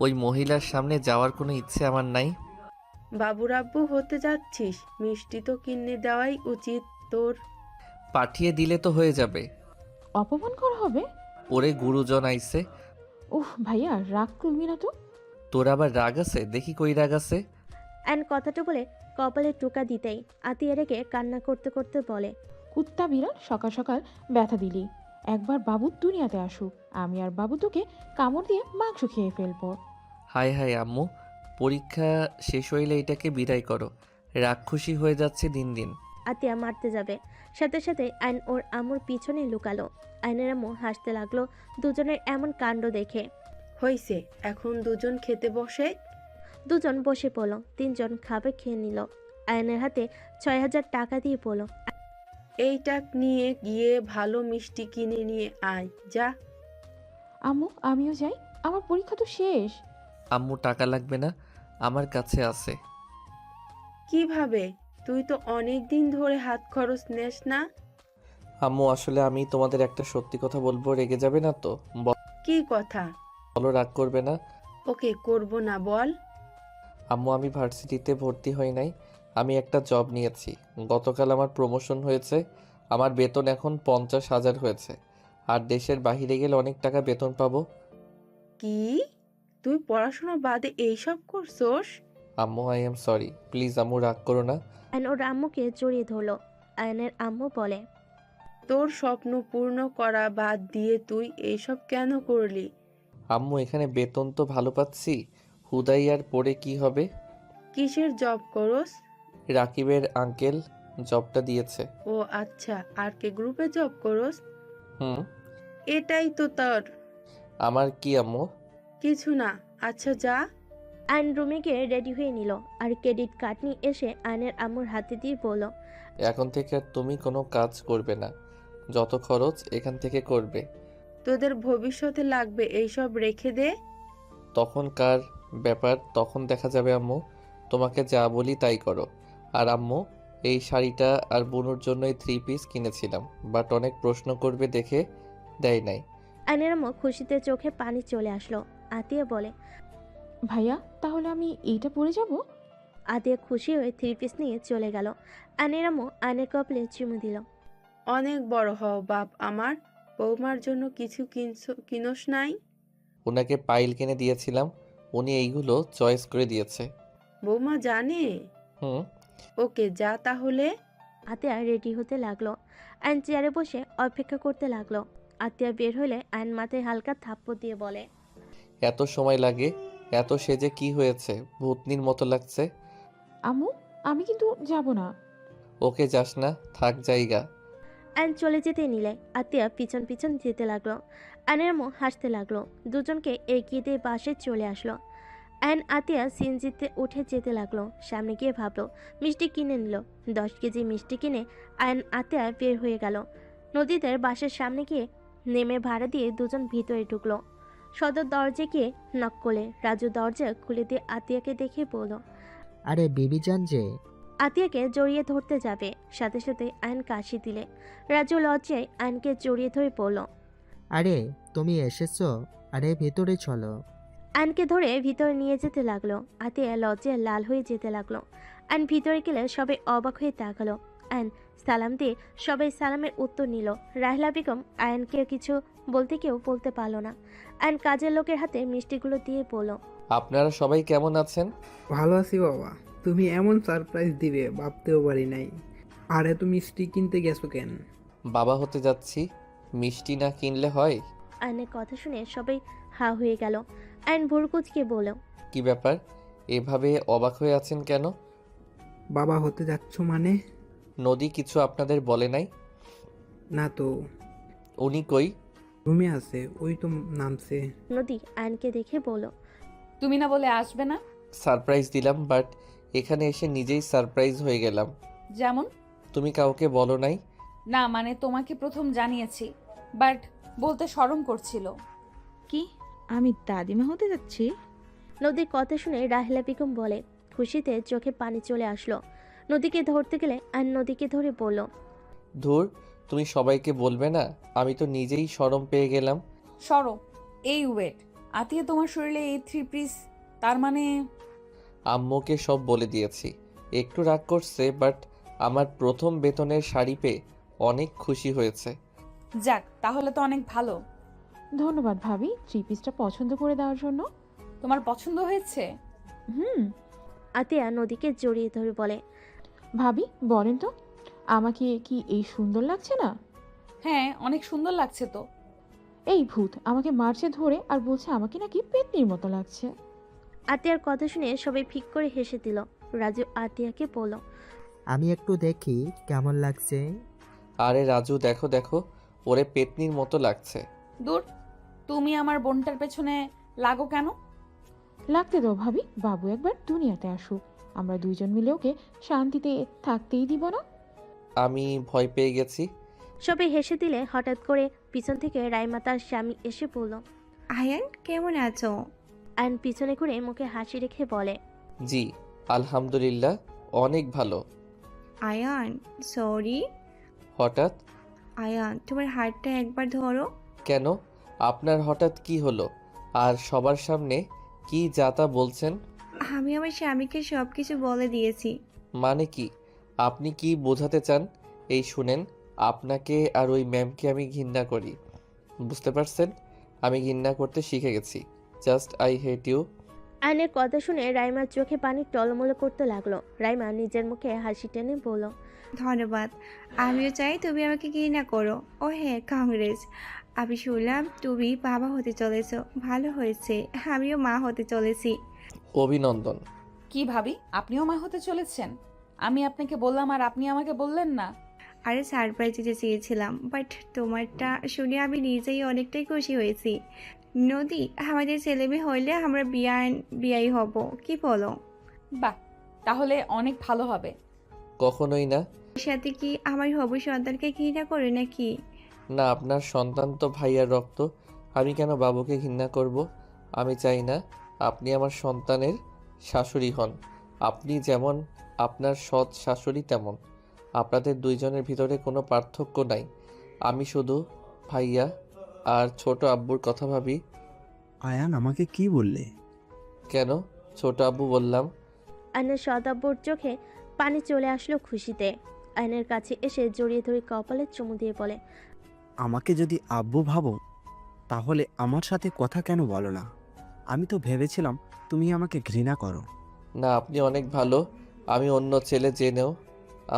ওই মহিলার সামনে যাওয়ার কোনো ইচ্ছে আমার নাই।
বাবুরাব্বু হতে যাচ্ছিস, মিষ্টি তো কিনে দেওয়াই উচিত তোর।
পাঠিয়ে দিলে তো হয়ে যাবে।
অপমান করা হবে?
ওরে গুরুজন আইছে।
উফ ভাইয়া, রাগ করবি না তো।
তোর আবার রাগ আছে? দেখি কই রাগ আছে।
অ্যান কথাটা বলে কপালে টোকা দিতেই আতিয়া রেগে কান্না করতে করতে বলে,
কুত্তা বিড়াল, সকাল সকাল ব্যথা দিলি। একবার বাবু দুনিয়াতে আসুক, আমি আর বাবু তোকে কামড় দিয়ে মাংস খেয়ে ফেলবো।
হায় হায় আম্মু, পরীক্ষা শেষ হইলে এটাকে বিদায় করো। রাগ খুশি হয়ে যাচ্ছে দিন দিন।
আতিয়া মারতে যাবে, সাথে সাথে আইন ওর আম্মুর পিছনে লুকালো। আইনের আম্মু হাসতে লাগলো দুজনের এমন কাণ্ড দেখে।
হইছে, এখন দুজন খেতে বসে।
দুজন বসে পড়লো, তিনজন খাবার খেয়ে নিল। আয়নের হাতে 6,000 টাকা দিয়ে পড়লো,
এইটা নিয়ে গিয়ে ভালো মিষ্টি কিনে নিয়ে আয় যা।
আম্মু আমিও যাই, আমার পরীক্ষা তো শেষ।
আম্মু টাকা লাগবে না, আমার কাছে আছে।
কিভাবে? তুই তো অনেক দিন ধরে হাত খরচ নেস না।
আম্মু আসলে আমি তোমাদের একটা সত্যি কথা বলবো, রেগে যাবে না তো?
কি কথা?
বলো, রাগ করবে না।
ওকে, করব না, বল।
আম্মু, আমি ভার্সিটিতে ভর্তি হই নাই, আমি একটা জব নিয়েছি। গতকাল আমার প্রমোশন হয়েছে, আমার বেতন এখন 50,000 হয়েছে। আর দেশের বাইরে গেলে অনেক টাকা বেতন পাবো।
কি? তুই পড়াশোনা বাদে এইসব করছস?
আম্মু, আই এম সরি, প্লিজ আম্মু রাগ করো না।
আয়ন ওর আম্মুকে জড়িয়ে ধরলো। আয়নের আম্মু বলে,
তোর স্বপ্ন পূর্ণ করা বাদ দিয়ে তুই এইসব কেন করলি?
আম্মু, এখানে বেতন তো ভালো পাচ্ছি, হুদাই আর পড়ে কি হবে?
কিসের জব করস?
রাকিবের আঙ্কেল জবটা দিয়েছে।
ও আচ্ছা, আর কে গ্রুপে জব করস?
হুম।
এটাই তো তোর?
আমার কি আম্মু?
কিছু না। আচ্ছা যা।
আয়ন রুমে গিয়ে রেডি হয়ে নিল আর ক্রেডিট কার্ড নিয়ে এসে আয়নের আম্মুর হাতে দিয়ে বলল,
এখন থেকে আর তুমি কোনো কাজ করবে না, যত খরচ এখান থেকে করবে।
তোদের ভবিষ্যতে লাগবে, এইসব রেখে দে।
তখন কার ব্যাপার, তখন দেখা যাবে আম্মু। তোমাকে যা বলি তাই করো। আর আম্মু, এই শাড়িটা আর বোনুর জন্য এই 3 পিস কিনেছিলাম, বাট অনেক প্রশ্ন করবে দেখে দেয় নাই।
আয়নের আম্মু খুশিতে চোখে পানি চলে আসলো। আতিয়া বলে,
ভাইয়া তাহলে আমি এইটা পরে যাব?
আতিয়া খুশি হয়ে 3 পিস নিয়ে চলে গেল। আয়নের আম্মু আয়নের কপালে চুমু দিল।
অনেক বড় হও বাপ আমার, বৌমার জন্য কিছু কিনস নাই?
ওনাকে পাইল কিনে দিয়েছিলাম, উনি এইগুলো চয়েস করে দিয়েছে।
বৌমা জানে?
হুম।
ওকে, যা তাহলে।
আতিয়া রেডি হতে লাগলো। আয়ন চেয়ারে বসে অপেক্ষা করতে লাগলো। আতিয়া বের হলে আয়ন মাথায় হালকা থাপ্পড় দিয়ে বলে,
এত সময় লাগে? এত সেজে কি হয়েছে, ভূতনির মতো লাগছে।
আম্মু আমি কিন্তু যাব না।
ওকে, যাস না, থাক জায়গা।
আয়ন চলে যেতে নিলে আতিয়া পিছন পিছন যেতে লাগলো। আয়নের আম্মু হাসতে লাগলো। দুজনকে এগিয়ে দিয়ে বাসে চলে আসলো। আয়ন আতিয়া সিএনজিতে উঠে যেতে লাগলো। সামনে গিয়ে ভাবলো মিষ্টি কিনে নিল। 10 কেজি মিষ্টি কিনে আয়ন আতিয়া বের হয়ে গেল। নদীদের বাসের সামনে গিয়ে নেমে ভাড়া দিয়ে দুজন ভিতরে ঢুকলো। সদর দরজা গিয়ে নক করলে রাজু দরজা খুলে দিয়ে আতিয়াকে দেখে বলল,
আরে বিবিজান যে।
আতিয়াকে জড়িয়ে ধরতে যাবে, সাথে সাথে আয়ন কাশি দিলে। রাজু লজ্জায় আয়নকে জড়িয়ে ধরে পড়ল।
আরে তুমি এসেছো, আরে ভেতরে চলো।
আয়নকে ধরে ভিতরে নিয়ে যেতে লাগলো। আতিয়া লজ্জায় লাল হয়ে যেতে লাগলো। আয়ন ভিতরে গেলে সবাই অবাক হয়ে তাকালো। আয়ন সালাম দিয়ে সবাই সালামের উত্তর নিল। রাহলা বেগম আয়নকে কিছু বলতে কেউ বলতে পারল না। আয়ন কাজের লোকের হাতে মিষ্টিগুলো দিয়ে বলল,
আপনারা সবাই কেমন আছেন?
ভালো আছি বাবা, তুমি এমন সারপ্রাইজ দিবে ভাবতেও পারি নাই। আর এত মিষ্টি কিনতে গেছো কেন?
বাবা হতে যাচ্ছি, মিষ্টি না কিনলে হয়?
আয়নের কথা শুনে সবাই হা হয়ে গেল। আয়ন ভুরকুচকে বলল,
কি ব্যাপার, এভাবে অবাক হয়ে আছেন কেন?
বাবা হতে যাচ্ছ মানে?
নদী কিছু আপনাদের বলে নাই?
না তো।
উনি কই?
রুমে আছে, ওই তো নামছে।
নদী আয়নকে দেখে বলল,
তুমি না বলে আসবে না?
সারপ্রাইজ দিলাম, বাট এখানে এসে নিজেই সারপ্রাইজ হয়ে গেলাম।
যেমন?
তুমি কাউকে বলো নাই?
না মানে তোমাকে প্রথম জানিয়েছি, বাট বলতে শরম করছিল।
কি আমি দাদিমা হতে যাচ্ছি?
নদীর কথা শুনে রাহেলা বেগম বলে। খুশিতে চোখে পানি চলে আসলো। নদীকে ধরতে গেলে আয়ন নদীকে ধরে বলল,
ধুর, তুমি সবাইকে বলবে না? আমি তো নিজেই শরম পেয়ে গেলাম।
সরো। এই ওয়েট, আতিয়া তোমার শরীরে এই 3 পিস, তার মানে?
আম্মুকে সব বলে দিয়েছি। একটু রাগ করছে, বাট আমার প্রথম বেতনের শাড়ি পেয়ে অনেক খুশি হয়েছে।
যাক, তাহলে তো অনেক ভালো।
ধন্যবাদ ভাবি 3 পিসটা পছন্দ করে দেওয়ার জন্য।
তোমার পছন্দ হয়েছে?
হুম।
আতিয়া নদীকে জড়িয়ে ধরে বলে,
ভাবি বলেন তো, আমাকে কি এই সুন্দর লাগছে না?
হ্যাঁ, অনেক সুন্দর লাগছে তো।
এই ভূত আমাকে মারছে ধরে আর বলছে আমাকে নাকি পেতনির মতো লাগছে।
আতিয়ার কথা শুনে সবাই ফিক করে হেসে দিল। রাজু আতিয়াকে বলল,
আমি একটু দেখি কেমন লাগছে।
আরে রাজু, দেখো দেখো, ওরে পেতনির মতো লাগছে।
দূর, তুমি আমার বোনটার পেছনে লাগো কেন?
লাগতে দাও ভাবি, বাবু একবার দুনিয়াতে আসুক, আমরা দুইজন মিলে ওকে শান্তিতে থাকতেই দিব না।
আমি ভয় পেয়ে গেছি।
সবাই হেসে দিলে হঠাৎ করে পিছন থেকে রাইমা তার স্বামী এসে বলল,
আয়ান কেমন আছো?
আয়ন পিছনে ঘুরে মুখে হাসি রেখে বলে,
জি আলহামদুলিল্লাহ, অনেক ভালো।
আয়ান সরি।
হঠাৎ?
আয়ান তোমার হাতটা একবার ধরো।
কেন? আপনার হঠাৎ কি হলো? আর সবার সামনে কি যাতা বলছেন?
আমি আমার স্বামীকে সব কিছু বলে দিয়েছি।
মানে কি? আপনি কি বোঝাতে চান? এই শুনেন, আপনাকে আর ওই ম্যামকে আমি ঘৃণা করি। বুঝতে পারছেন? আমি ঘৃণা করতে শিখে গেছি। Just I hate you.
আয়নের কথা শুনে রাইমার চোখে পানি টলমল করতে লাগলো। রাইমা নিজের মুখে হাসি টেনে বলল,
ধন্যবাদ। আমিও চাই তুমি আমাকে ঘৃণা করো। ও হ্যাঁ, কংগ্রেস। আমি শুনলাম তুমি বাবা হতে চলেছো, ভালো হয়েছে। আমিও মা হতে চলেছি।
অভিনন্দন।
কি ভাবি, আপনিও মা হতে চলেছেন? আমি আপনাকে বললাম আর আপনি আমাকে বললেন না।
আরে সারপ্রাইজ দিতে চেয়েছিলাম, বাট তোমারটা শুনে আমি নিজেই অনেকটাই খুশি হয়েছি। নদী, আমাদের ছেলে মেয়ে হইলে আমরা বিয়াই হব, কি বলো?
বাহ, তাহলে অনেক ভালো হবে।
কখনোই না।
এর সাথে কি আমার হবু সন্তানকে ঘৃণা করে নাকি?
না, আপনার সন্তান তো ভাইয়ার রক্ত। আমি কেন বাবুকে ঘৃণা করব? আমি চাই না আপনি আমার সন্তানের শাশুড়ি হন। আপনি যেমন আপনার সৎ শাশুড়ি তেমন। আপনাদের দুইজনের ভিতরে কোনো পার্থক্য নাই। আমি শুধু ভাইয়া আর ছোট আব্বুর কথা ভাবি।
আয়ান আমাকে কি বললে?
কেন ছোট আব্বু বললাম?
আয়নের সদাব্বর চোখে পানি চলে আসলো খুশিতে। আয়নের কাছে এসে জড়িয়ে ধরে কপালে চুমু দিয়ে বলে,
আমাকে যদি আব্বু ভাবো তাহলে আমার সাথে কথা কেন বলো না? আমি তো ভেবেছিলাম তুমি আমাকে ঘৃণা করো।
না, আপনি অনেক ভালো। আমি অন্য ছেলে জেনেও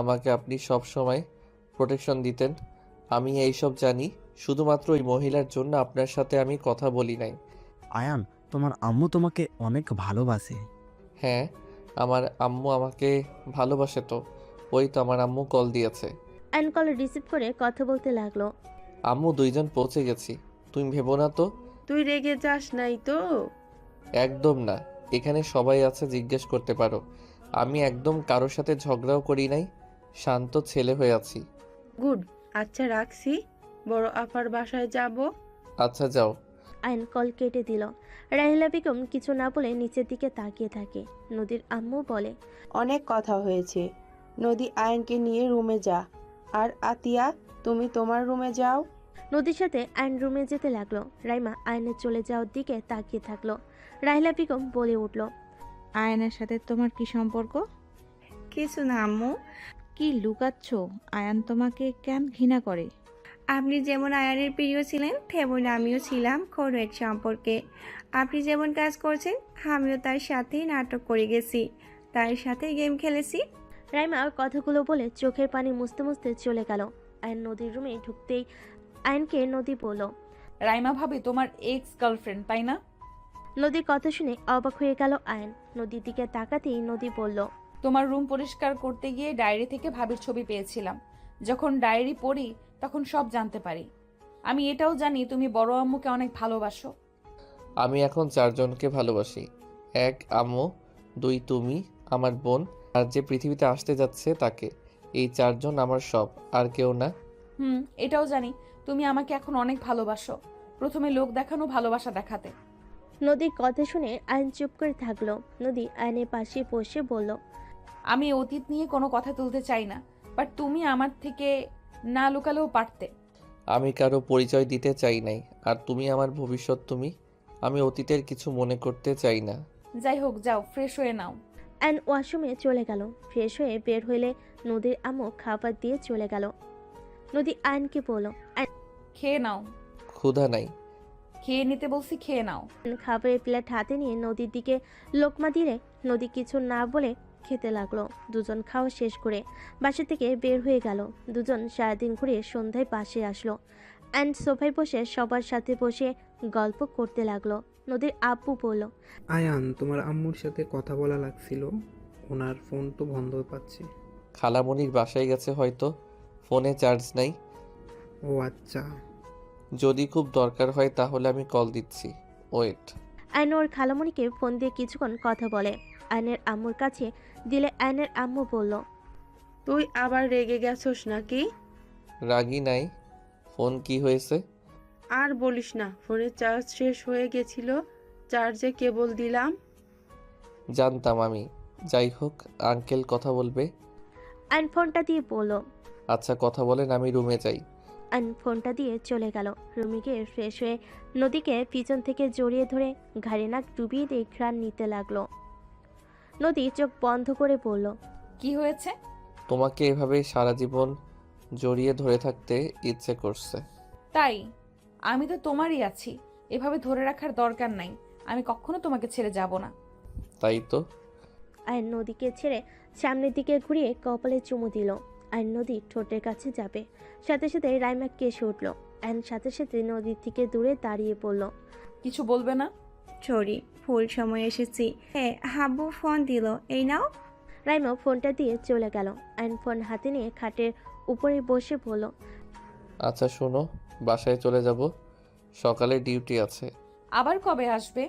আমাকে আপনি সব সময় প্রোটেকশন দিতেন। আমি এইসব জানি শুধুমাত্র ওই মহিলার জন্য আপনার সাথে আমি কথা বলি নাই।
আয়ান, তোমার আম্মু তোমাকে অনেক ভালোবাসে।
হ্যাঁ, আমার আম্মু আমাকে ভালোবাসে তো। ওই তো আমার আম্মু কল দিয়েছে।
আয়ন কল রিসিভ করে কথা বলতে লাগলো।
আম্মু, দুইজন পৌঁছে গেছি। তুমি ভেবো না তো?
তুই রেগে যাস নাই তো?
একদম না। এখানে সবাই আছে, জিজ্ঞেস করতে পারো। আমি একদম কারোর সাথে ঝগড়াও করি নাই। শান্ত ছেলে হয়ে আছি।
গুড। আচ্ছা রাখছি, বড় আপার বাসায় যাব।
আচ্ছা যাও।
আয়ন কল কেটে দিল। রাহিলা বেগম কিছু না বলে নিচের দিকে তাকিয়ে থাকে। নদীর আম্মু বলে,
অনেক কথা হয়েছে। নদী, আয়নকে নিয়ে রুমে যা। আর আতিয়া, তুমি তোমার রুমে যাও।
নদীর সাথে আয়ন রুমে যেতে লাগলো। রাইমা আয়নের চলে যাওয়ার দিকে তাকিয়ে থাকলো। রাহিলা বেগম বলে উঠল,
আয়নের সাথে তোমার কি সম্পর্ক?
কিছু না আম্মু।
কি লুকাচ্ছ? আয়ান তোমাকে কেন ঘৃণা করে?
আপনি যেমন আয়ানের প্রিয় ছিলেন, তেমন আমিও ছিলাম কোনো এক সম্পর্কে। আপনি যেমন কাজ করছেন, আমিও তার সাথেই নাটক করে গেছি, তার সাথে গেম খেলেছি।
রাইমা কথাগুলো বলে চোখের পানি মুছতে মুছতে চলে গেল। আয়ন নদীর রুমে ঢুকতেই আয়নকে নদী বলল,
রাইমা ভাবি তোমার এক্স গার্লফ্রেন্ড, তাই না?
নদীর কথা শুনে অবাক হয়ে গেল আয়ন। নদীর দিকে তাকাতেই নদী বলল,
তোমার রুম পরিষ্কার করতে গিয়ে ডায়েরি থেকে ভাবির ছবি পেয়েছিলাম। যখন ডায়েরি পড়ি তখন সব জানতে পারি। আমি এটাও জানি তুমি বড় আম্মুকে অনেক ভালোবাসো।
আমি এখন 4 জনকে ভালোবাসি। 1 আম্মু, 2 তুমি, আমার বোন, আর যে পৃথিবীতে আসতে যাচ্ছে তাকে। এই 4 জন আমার সব, আর কেউ না।
এটাও জানি তুমি আমাকে এখন অনেক ভালোবাসো। প্রথমে লোক দেখানো ভালোবাসা দেখাতে।
নদীর কথা শুনে আয়ন চুপ করে থাকলো। নদী আয়নের পাশে বসে বলল,
আমি অতীত নিয়ে কোনো কথা তুলতে চাই না, বাট তুমি আমার থেকে না লুকালেও পারতে।
আমি কারো পরিচয় দিতে চাই নাই, আর তুমি আমার ভবিষ্যৎ। আমি অতীতের কিছু মনে করতে চাই না।
যাই হোক, যাও ফ্রেশ হয়ে নাও।
আয়ন ওয়াশরুমে চলে গেল। ফ্রেশ হয়ে বের হইলে নদীর আম্মু খাবার দিয়ে চলে গেল। নদী আয়নকে বলল,
খেয়ে নাও।
ক্ষুধা নাই।
খেয়ে নিতে বলছি, খেয়ে নাও।
খাবারের প্লেট হাতে নিয়ে নদীর দিকে লোকমা দিলে নদী কিছু না বলে খেতে লাগলো। দুজন খাওয়া শেষ করে বাসা থেকে বের হয়ে গেল। দুজন সারাদিন ঘুরে সন্ধ্যায় বাসে আসলো। অ্যান্ড সোফায় বসে সবার সাথে বসে গল্প করতে লাগলো। নদীর আব্বু বলল,
আয়ান, তোমার আম্মুর সাথে কথা বলা লাগছিল, ওনার ফোন তো বন্ধ পাচ্ছে।
খালামণির বাসায় গেছে হয়তো, ফোনে চার্জ নাই।
ও আচ্ছা।
যদি খুব দরকার হয় তাহলে আমি কল দিচ্ছি, ওয়েট।
আয়ন ওর খালামণিকে ফোন দিয়ে কিছুক্ষণ কথা বলে। আয়নের আম্মুর কাছে দিলে আয়নের আম্মু বলল,
তুই আবার রেগে গেছস নাকি?
রাগি নাই। ফোন কি হয়েছে?
আর বলিস না, ফোনের চার্জ শেষ হয়ে গেছিল, চার্জে কেবল দিলাম।
জানতাম আমি। যাই হোক, আঙ্কেল কথা বলবে।
আয়ন ফোনটা দিয়ে বলল।
আচ্ছা কথা বলেন, আমি রুমে যাই।
আয়ন ফোনটা দিয়ে চলে গেল। রুমে গিয়ে ফ্রেশ হয়ে নদীকে পিছন থেকে জড়িয়ে ধরে ঘাড়ে নাক ডুবিয়ে দিয়ে ঘ্রাণ নিতে লাগলো। নদী চোখ বন্ধ করে বলল,
কি হয়েছে?
তোমাকে এভাবে সারা জীবন জড়িয়ে ধরে থাকতে ইচ্ছে করছে।
তাই? আমি তো তোমারই আছি, এভাবে ধরে রাখার দরকার নাই। আমি কখনো তোমাকে ছেড়ে যাব না।
তাই তো।
আয়ন নদীকে ছেড়ে সামনের দিকে ঘুরিয়ে কপালে চুমু দিল। আয়ন নদী ঠোঁটের কাছে যাবে, সাথে সাথে রাইমা কেসে উঠল। আয়ন সাথে সাথে নদীর থেকে দূরে দাঁড়িয়ে পড়ল।
কিছু বলবে না?
সরি, ভুল সময় এসেছি। হ্যাঁ, হাব্বু ফোন দিল, এই নাও।
রাইমা ফোনটা দিয়ে চলে গেল। আয়ন ফোন হাতে নিয়ে খাটের উপরে বসে বলল,
আচ্ছা শোনো, বাসায় চলে যাব, সকালে ডিউটি আছে।
আবার কবে আসবে?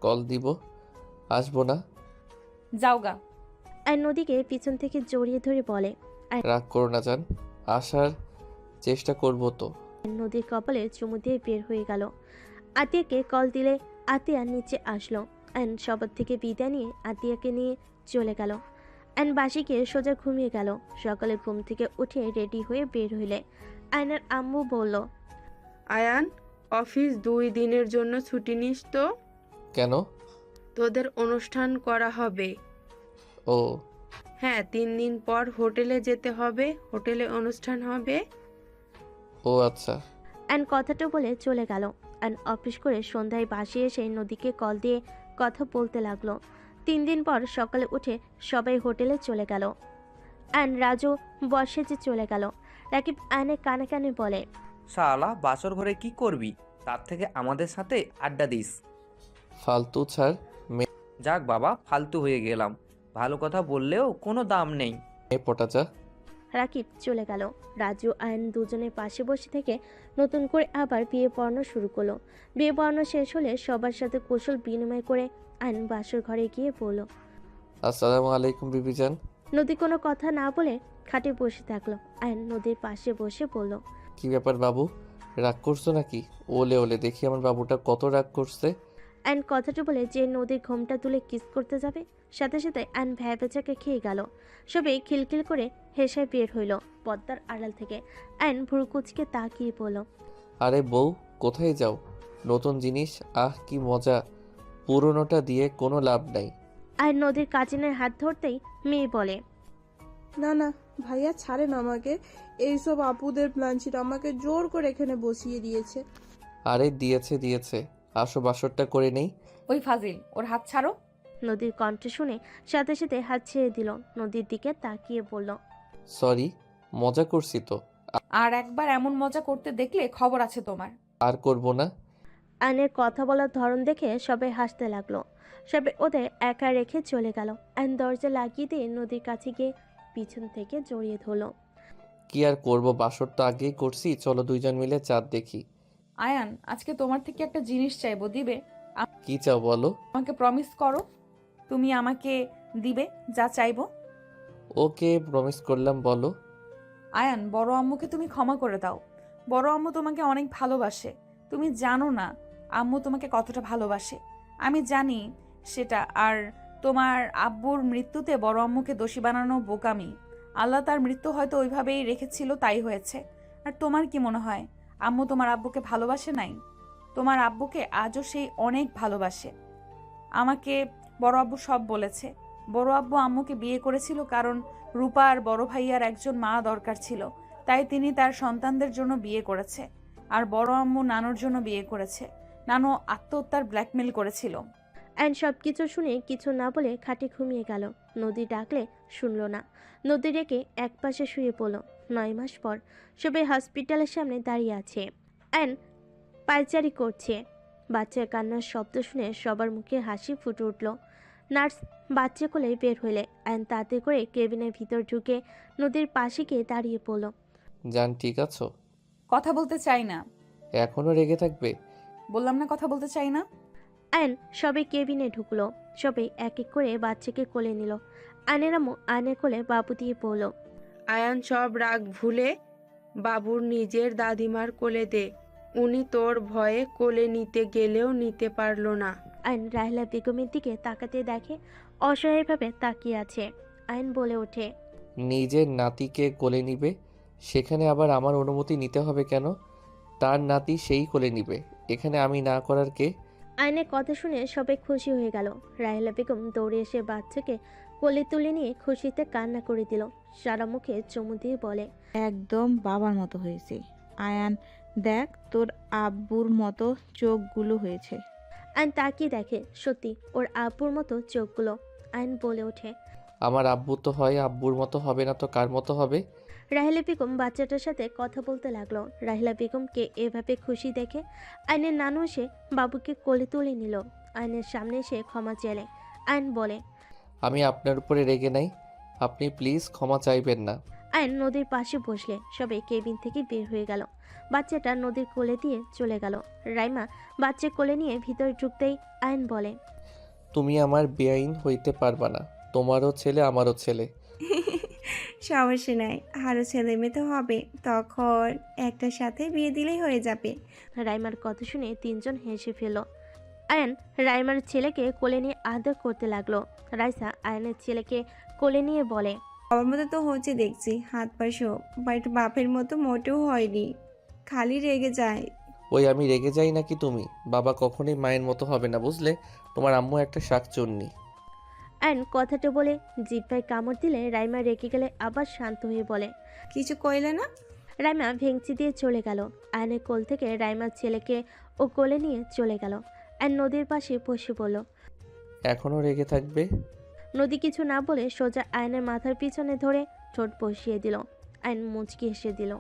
কল দিব। আসবো না।
যাওগা।
আয়ন নদীকে পিছন থেকে জড়িয়ে ধরে বলে,
রাগ করো না জান, আসার চেষ্টা করব তো।
নদীর কপালে চুমু দিয়ে বের হয়ে গেল। আতিয়াকে কল দিলে আতিয়া নিচে আসলো। আয়ন সবার থেকে বিদায় নিয়ে আতিয়াকে নিয়ে চলে গেল। আয়ন বাসে গিয়ে সোজা ঘুমিয়ে গেল। সকালে ঘুম থেকে উঠে রেডি হয়ে বের হইলে আয়নের আম্মু বলল,
আয়ান, অফিস 2 দিনের জন্য ছুটি নিস তো।
কেন?
তোদের অনুষ্ঠান করা হবে।
ও
হ্যাঁ, 3 দিন পর হোটেলে যেতে হবে, হোটেলে অনুষ্ঠান হবে।
ও আচ্ছা।
আয়ন কথাটা বলে চলে গেল। আয়ন অফিস করে সন্ধ্যায় বাসে এসে নদীকে কল দিয়ে কথা বলতে লাগলো। 3 দিন পর সকালে উঠে সবাই হোটেলে চলে গেল। আয়ন রাজু বর্ষে চলে গেল। রাকিব আয়নের কানে কানে বলে,
শালা বাসর ঘরে কি করবি, তার থেকে আমাদের সাথে আড্ডা দিস।
ফালতু ছাড়।
যাক বাবা, ফালতু হয়ে গেলাম। ভালো কথা বললেও কোনো দাম নেই।
পটা যা।
রাকিব চলে গেল। রাজু আয়ন দুজনের পাশে বসে থেকে নতুন করে আবার বিয়ে পড়ানো শুরু করলো। বিয়ে পড়ানো শেষ হলে সবার সাথে কুশল বিনিময় করে আয়ন বাসর ঘরে গিয়ে বলল,
আসসালামু আলাইকুম বিবিজান।
নদী কোনো কথা না বলে খাটে বসে থাকলো। আয়ন নদীর পাশে বসে বলল,
কি ব্যাপার বাবু, রাগ করছো নাকি? ওলে ওলে, দেখি আমার বাবুটা কত রাগ করছে।
আয়ন কথাটা বলে যে নদীর ঘোমটা তুলে কিস করতে যাবে, সাথে সাথে আয়ন ভ্যাবেচাকে খেয়ে গেল। সবাই খিলখিল করে হেসে বের হইল পদ্মার আড়াল থেকে। আয়ন ভুরুকুচকে তাকিয়ে বলল,
আরে বউ, কোথায় যাও? নতুন জিনিস, আহ কি মজা, পুরনোটা দিয়ে কোনো লাভ নাই।
আয়ন নদীর কাজিনের হাত ধরতেই মেয়ে বলে,
না না ভাইয়া ছাড়েন আমাকে, এইসব আপুদের প্ল্যানচিট আমাকে জোর করে এখানে বসিয়ে দিয়েছে।
আরে দিয়েছে, আসো বাসরটা করে নেই।
ওই ফাজিল, ওর হাত ছাড়ো।
নদীর কণ্ঠ শুনে সাথে সাথে হাত ছেড়ে দিল। নদীর দিকে তাকিয়ে বলল,
সরি, মজা করছি তো।
আর একবার এমন মজা করতে দেখলে খবর আছে তোমার।
আর করব না।
আয়নের কথা বলার ধরন দেখে সবাই হাসতে লাগলো। সবাই ওদের একা রেখে চলে গেল। আয়ন দরজা লাগিয়ে দিয়ে নদীর কাছে গিয়ে পিছন থেকে জড়িয়ে ধরলো।
কি আর করব, বাসর তো আগেই করছি, চলো দুইজন মিলে চাঁদ দেখি।
আয়ান, আজকে তোমার থেকে একটা জিনিস চাইবো, দিবে?
কি চাও বলো?
আমাকে প্রমিস করো তুমি আমাকে দিবে যা চাইবো।
ওকে, প্রমিস করলাম, বলো।
আয়ান, বড় আম্মুকে তুমি ক্ষমা করে দাও। বড় আম্মু তোমাকে অনেক ভালোবাসে, তুমি জানো না আম্মু তোমাকে কতটা ভালোবাসে আমি জানি সেটা। আর তোমার আব্বুর মৃত্যুতে বড় আম্মুকে দোষী বানানো বোকামি। আল্লাহ তার মৃত্যু হয়তো ওইভাবেই রেখেছিল, তাই হয়েছে। আর তোমার কি মনে হয় আম্মু তোমার আব্বুকে ভালোবাসে নাই? তোমার আব্বুকে আজও সেই অনেক ভালোবাসে। আমাকে বড় আব্বু সব বলেছে। বড় আব্বু আম্মুকে বিয়ে করেছিল কারণ রূপা আর বড় ভাইয়ার একজন মা দরকার ছিল, তাই তিনি তার সন্তানদের জন্য বিয়ে করেছে। আর বড় আম্মু নানুর জন্য বিয়ে করেছে। নানু আত্মহত্যার ব্ল্যাকমেল করেছিল।
অ্যান্ড সব কিছু শুনে কিছু না বলে খাটে ঘুমিয়ে গেল। নদী ডাকলে শুনল না। নদী রেখে একপাশে শুয়ে পড়ল। 9 মাস পর সবাই হসপিটালের সামনে দাঁড়িয়ে আছে। অ্যান্ড পায়চারি করছে। বাচ্চার কান্নার শব্দ শুনে সবার মুখে হাসি ফুটে উঠল। নার্স বাচ্চা কোলে বের হইলে অ্যান্ড তাতে করে কেবিনের ভিতর ঢুকে নদীর পাশে গিয়ে দাঁড়িয়ে পড়ল।
জান ঠিক আছো?
কথা বলতে চাই না।
এখনো রেগে থাকবে?
বললাম না কথা বলতে চাই না।
আয়ন সবে কেবিনে ঢুকলো। সবাই এক এক করে বাচ্চাকে কোলে নিল। আয়নের আম্মু আয়নের কোলে বাবু দিয়ে পড়ল।
আয়ান সব রাগ ভুলে বাবুর নিজের দাদিমার কোলে দে। উনি তোর ভয়ে কোলে নিতে গেলেও নিতে পারলো না।
আয়ন রাহেলা বেগমের দিকে তাকাতে দেখে অসহায়ভাবে তাকিয়ে আছে। আয়ন বলে ওঠে,
নিজের নাতিকে কোলে নিবে, সেখানে আবার আমার অনুমতি নিতে হবে কেন? তার নাতি সেই কোলে নিবে, এখানে আমি না করার কে?
আয়নের কথা শুনে সবাই খুশি হয়ে গেল। রাহেলা বেগম দৌড়ে এসে বাচ্চাকে কোলে তুলে নিয়ে খুশিতে কান্না করে দিল। সারা মুখে চুমু দিয়ে বলে,
একদম বাবার মতো হয়েছে। আয়ান দেখ, তোর আব্বুর মতো চোখগুলো হয়েছে।
আয়ন তাকিয়ে দেখে সত্যি ওর আব্বুর মতো চোখগুলো। আয়ন বলে ওঠে,
আমার আব্বু তো হয়, আব্বুর মতো হবে না তো কার মতো হবে?
রাহেলা বেগম বাচ্চাটার সাথে কথা বলতে লাগলো। রাহেলা বেগমকে এভাবে খুশি দেখে আয়নের নানু এসে বাবুকে কোলে তুলে নিল। আয়নের সামনে এসে ক্ষমা চেলে। আয়ন বলে,
আমি আপনার উপরে রেগে নাই, আপনি প্লিজ ক্ষমা চাইবেন না।
আয়ন নদীর পাশে বসলে সবাই কেবিন থেকে বের হয়ে গেল। বাচ্চাটা নদীর কোলে দিয়ে চলে গেল। রাইমা বাচ্চা কোলে নিয়ে ভিতরে ঢুকতেই আয়ন বলে,
তুমি আমার বেআইন হইতে পারবা না, তোমারও ছেলে আমারও ছেলে।
সমস্যা নাই, আরও ছেলে মেয়ে তো হবে, তখন একটার সাথে বিয়ে দিলেই হয়ে যাবে।
রাইমার কথা শুনে তিনজন হেসে ফেল। আয়ন রাইমার ছেলেকে কোলে নিয়ে আদর করতে লাগলো। রাইসা আয়নের ছেলেকে কোলে নিয়ে বলে,
আমার মতো তো হচ্ছে দেখছি, হাত পা সব, বাট বাপের মতো মোটেও হয়নি, খালি রেগে যায়।
ওই আমি রেগে যাই নাকি তুমি? বাবা কখনোই মায়ের মতো হবে না, বুঝলে? তোমার আম্মু একটা শাকচুন্নি।
আয়ন কথাটা বলে জিভ্ভায় কামড় দিলে রাইমা রেগে গেলে আবার শান্ত হয়ে বলে,
কিছু কইলে না?
রাইমা ভেঙচি দিয়ে চলে গেল। আয়নের কোল থেকে রাইমার ছেলেকে ও কোলে নিয়ে চলে গেল। আয়ন নদীর পাশে বসে পড়ল।
এখনো রেগে থাকবে?
নদী কিছু না বলে সোজা আয়নের মাথার পিছনে ধরে ঠোঁট বসিয়ে দিল। আয়ন মুচকি হেসে দিল।